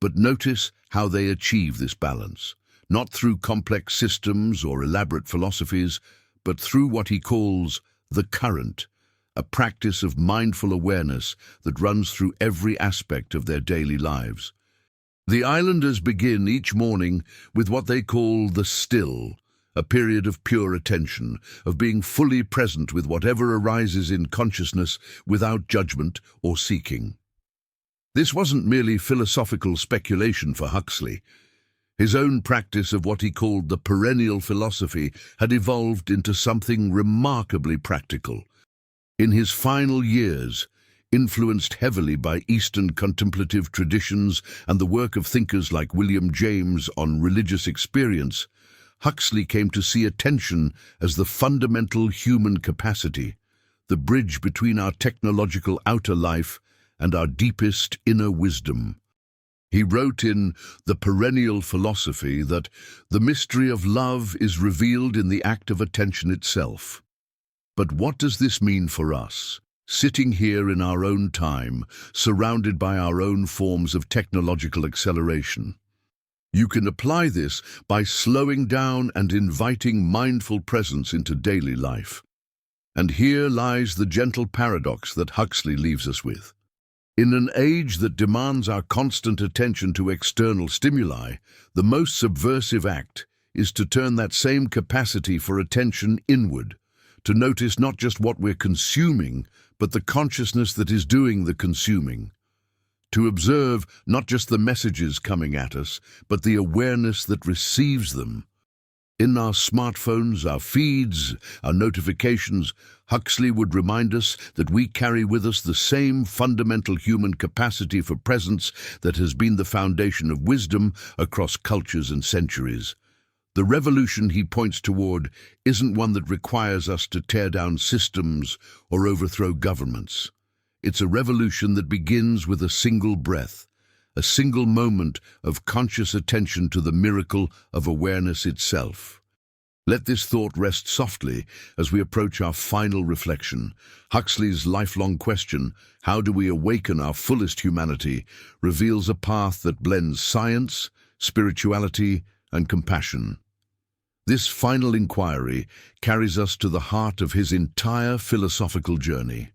But notice how they achieve this balance, not through complex systems or elaborate philosophies, but through what he calls the current, a practice of mindful awareness that runs through every aspect of their daily lives. The islanders begin each morning with what they call the still, a period of pure attention, of being fully present with whatever arises in consciousness without judgment or seeking. This wasn't merely philosophical speculation for Huxley. His own practice of what he called the perennial philosophy had evolved into something remarkably practical. In his final years, influenced heavily by Eastern contemplative traditions and the work of thinkers like William James on religious experience, Huxley came to see attention as the fundamental human capacity, the bridge between our technological outer life and our deepest inner wisdom. He wrote in The Perennial Philosophy that the mystery of love is revealed in the act of attention itself. But what does this mean for us, sitting here in our own time, surrounded by our own forms of technological acceleration? You can apply this by slowing down and inviting mindful presence into daily life. And here lies the gentle paradox that Huxley leaves us with. In an age that demands our constant attention to external stimuli, the most subversive act is to turn that same capacity for attention inward, to notice not just what we're consuming, but the consciousness that is doing the consuming. To observe not just the messages coming at us, but the awareness that receives them. In our smartphones, our feeds, our notifications, Huxley would remind us that we carry with us the same fundamental human capacity for presence that has been the foundation of wisdom across cultures and centuries. The revolution he points toward isn't one that requires us to tear down systems or overthrow governments. It's a revolution that begins with a single breath, a single moment of conscious attention to the miracle of awareness itself. Let this thought rest softly as we approach our final reflection. Huxley's lifelong question, how do we awaken our fullest humanity, reveals a path that blends science, spirituality, and compassion. This final inquiry carries us to the heart of his entire philosophical journey.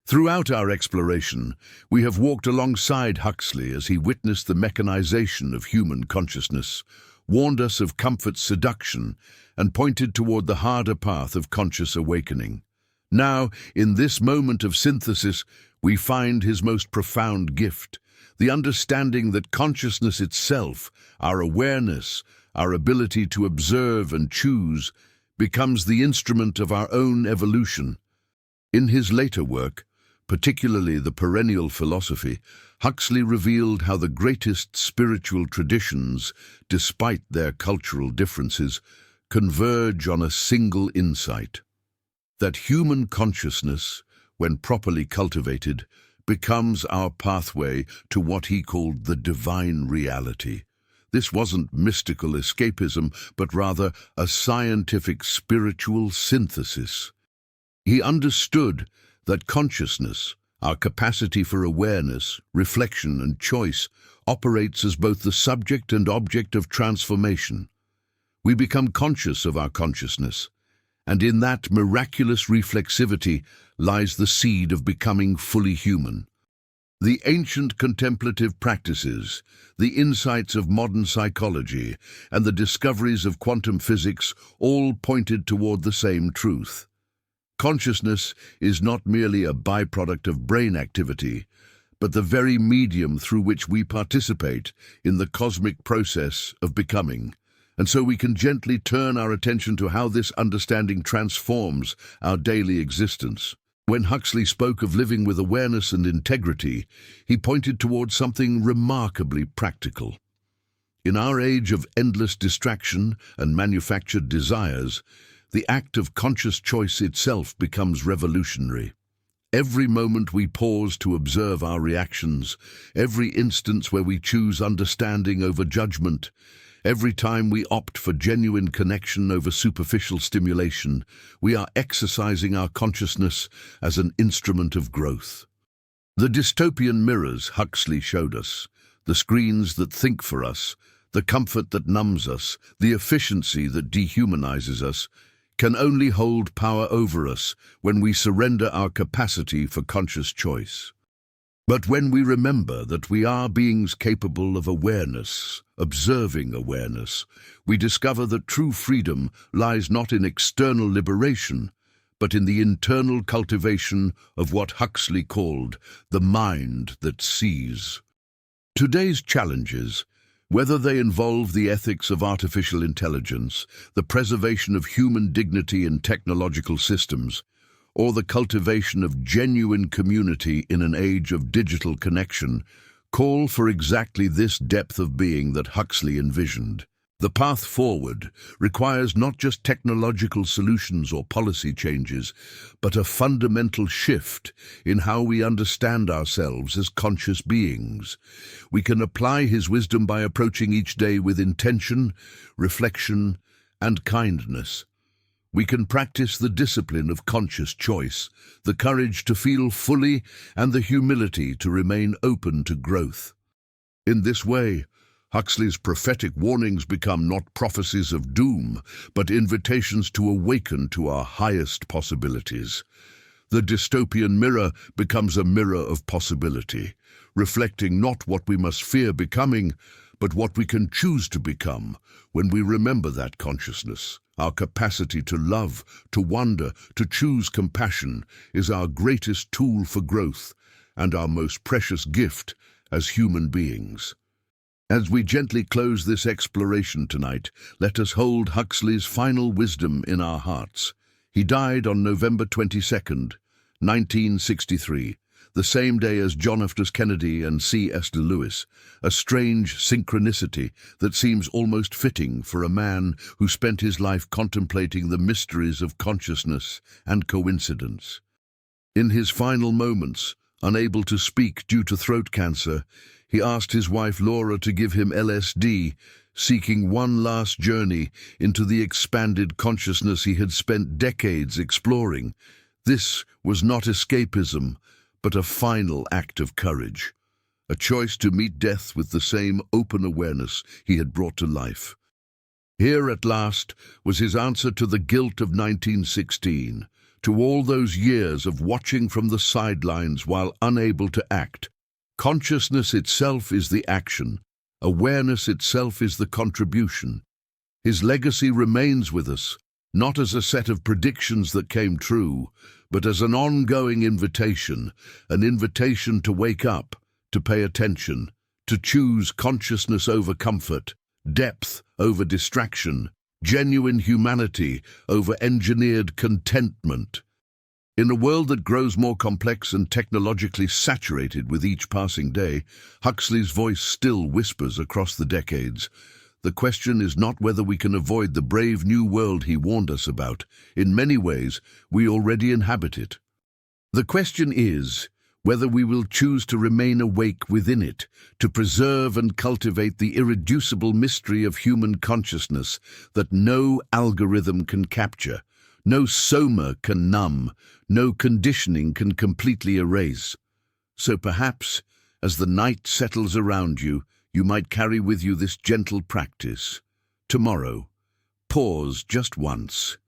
Throughout our exploration, we have walked alongside Huxley as he witnessed the mechanization of human consciousness, warned us of comfort's seduction, and pointed toward the harder path of conscious awakening. Now, in this moment of synthesis, we find his most profound gift, the understanding that consciousness itself, our awareness, our ability to observe and choose, becomes the instrument of our own evolution. In his later work, particularly The Perennial Philosophy, Huxley revealed how the greatest spiritual traditions, despite their cultural differences, converge on a single insight: that human consciousness, when properly cultivated, becomes our pathway to what he called the divine reality. This wasn't mystical escapism, but rather a scientific spiritual synthesis. He understood that consciousness, our capacity for awareness, reflection, and choice, operates as both the subject and object of transformation. We become conscious of our consciousness, and in that miraculous reflexivity lies the seed of becoming fully human. The ancient contemplative practices, the insights of modern psychology, and the discoveries of quantum physics all pointed toward the same truth. Consciousness is not merely a byproduct of brain activity, but the very medium through which we participate in the cosmic process of becoming. And so we can gently turn our attention to how this understanding transforms our daily existence. When Huxley spoke of living with awareness and integrity, he pointed towards something remarkably practical. In our age of endless distraction and manufactured desires, the act of conscious choice itself becomes revolutionary. Every moment we pause to observe our reactions, every instance where we choose understanding over judgment, every time we opt for genuine connection over superficial stimulation, we are exercising our consciousness as an instrument of growth. The dystopian mirrors Huxley showed us, the screens that think for us, the comfort that numbs us, the efficiency that dehumanizes us, can only hold power over us when we surrender our capacity for conscious choice. But when we remember that we are beings capable of awareness, observing awareness, we discover that true freedom lies not in external liberation, but in the internal cultivation of what Huxley called the mind that sees. Today's challenges, whether they involve the ethics of artificial intelligence, the preservation of human dignity in technological systems, or the cultivation of genuine community in an age of digital connection, call for exactly this depth of being that Huxley envisioned. The path forward requires not just technological solutions or policy changes, but a fundamental shift in how we understand ourselves as conscious beings. We can apply his wisdom by approaching each day with intention, reflection, and kindness. We can practice the discipline of conscious choice, the courage to feel fully, and the humility to remain open to growth. In this way, Huxley's prophetic warnings become not prophecies of doom, but invitations to awaken to our highest possibilities. The dystopian mirror becomes a mirror of possibility, reflecting not what we must fear becoming, but what we can choose to become when we remember that consciousness. Our capacity to love, to wonder, to choose compassion is our greatest tool for growth and our most precious gift as human beings. As we gently close this exploration tonight, let us hold Huxley's final wisdom in our hearts. He died on November 22nd, 1963, the same day as John F. Kennedy and C.S. Lewis, a strange synchronicity that seems almost fitting for a man who spent his life contemplating the mysteries of consciousness and coincidence. In his final moments, unable to speak due to throat cancer, he asked his wife Laura to give him LSD, seeking one last journey into the expanded consciousness he had spent decades exploring. This was not escapism, but a final act of courage, a choice to meet death with the same open awareness he had brought to life. Here at last was his answer to the guilt of 1916, to all those years of watching from the sidelines while unable to act. Consciousness itself is the action. Awareness itself is the contribution. His legacy remains with us, not as a set of predictions that came true, but as an ongoing invitation, an invitation to wake up, to pay attention, to choose consciousness over comfort, depth over distraction, genuine humanity over engineered contentment. In a world that grows more complex and technologically saturated with each passing day, Huxley's voice still whispers across the decades. The question is not whether we can avoid the brave new world he warned us about. In many ways, we already inhabit it. The question is whether we will choose to remain awake within it, to preserve and cultivate the irreducible mystery of human consciousness that no algorithm can capture. No soma can numb, no conditioning can completely erase. So perhaps, as the night settles around you, you might carry with you this gentle practice. Tomorrow, pause just once.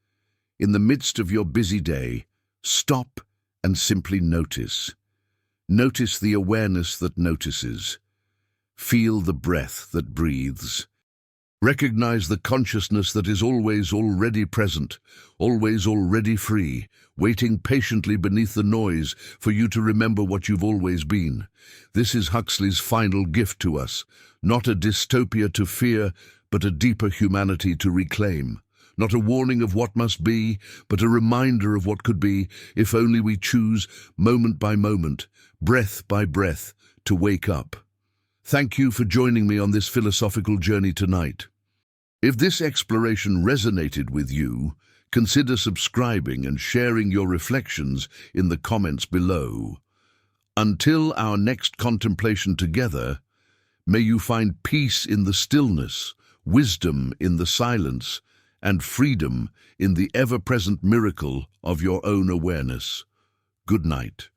In the midst of your busy day, stop and simply notice. Notice the awareness that notices. Feel the breath that breathes. Recognize the consciousness that is always already present, always already free, waiting patiently beneath the noise for you to remember what you've always been. This is Huxley's final gift to us, not a dystopia to fear, but a deeper humanity to reclaim. Not a warning of what must be, but a reminder of what could be, if only we choose, moment by moment, breath by breath, to wake up. Thank you for joining me on this philosophical journey tonight. If this exploration resonated with you, consider subscribing and sharing your reflections in the comments below. Until our next contemplation together, may you find peace in the stillness, wisdom in the silence, and freedom in the ever-present miracle of your own awareness. Good night.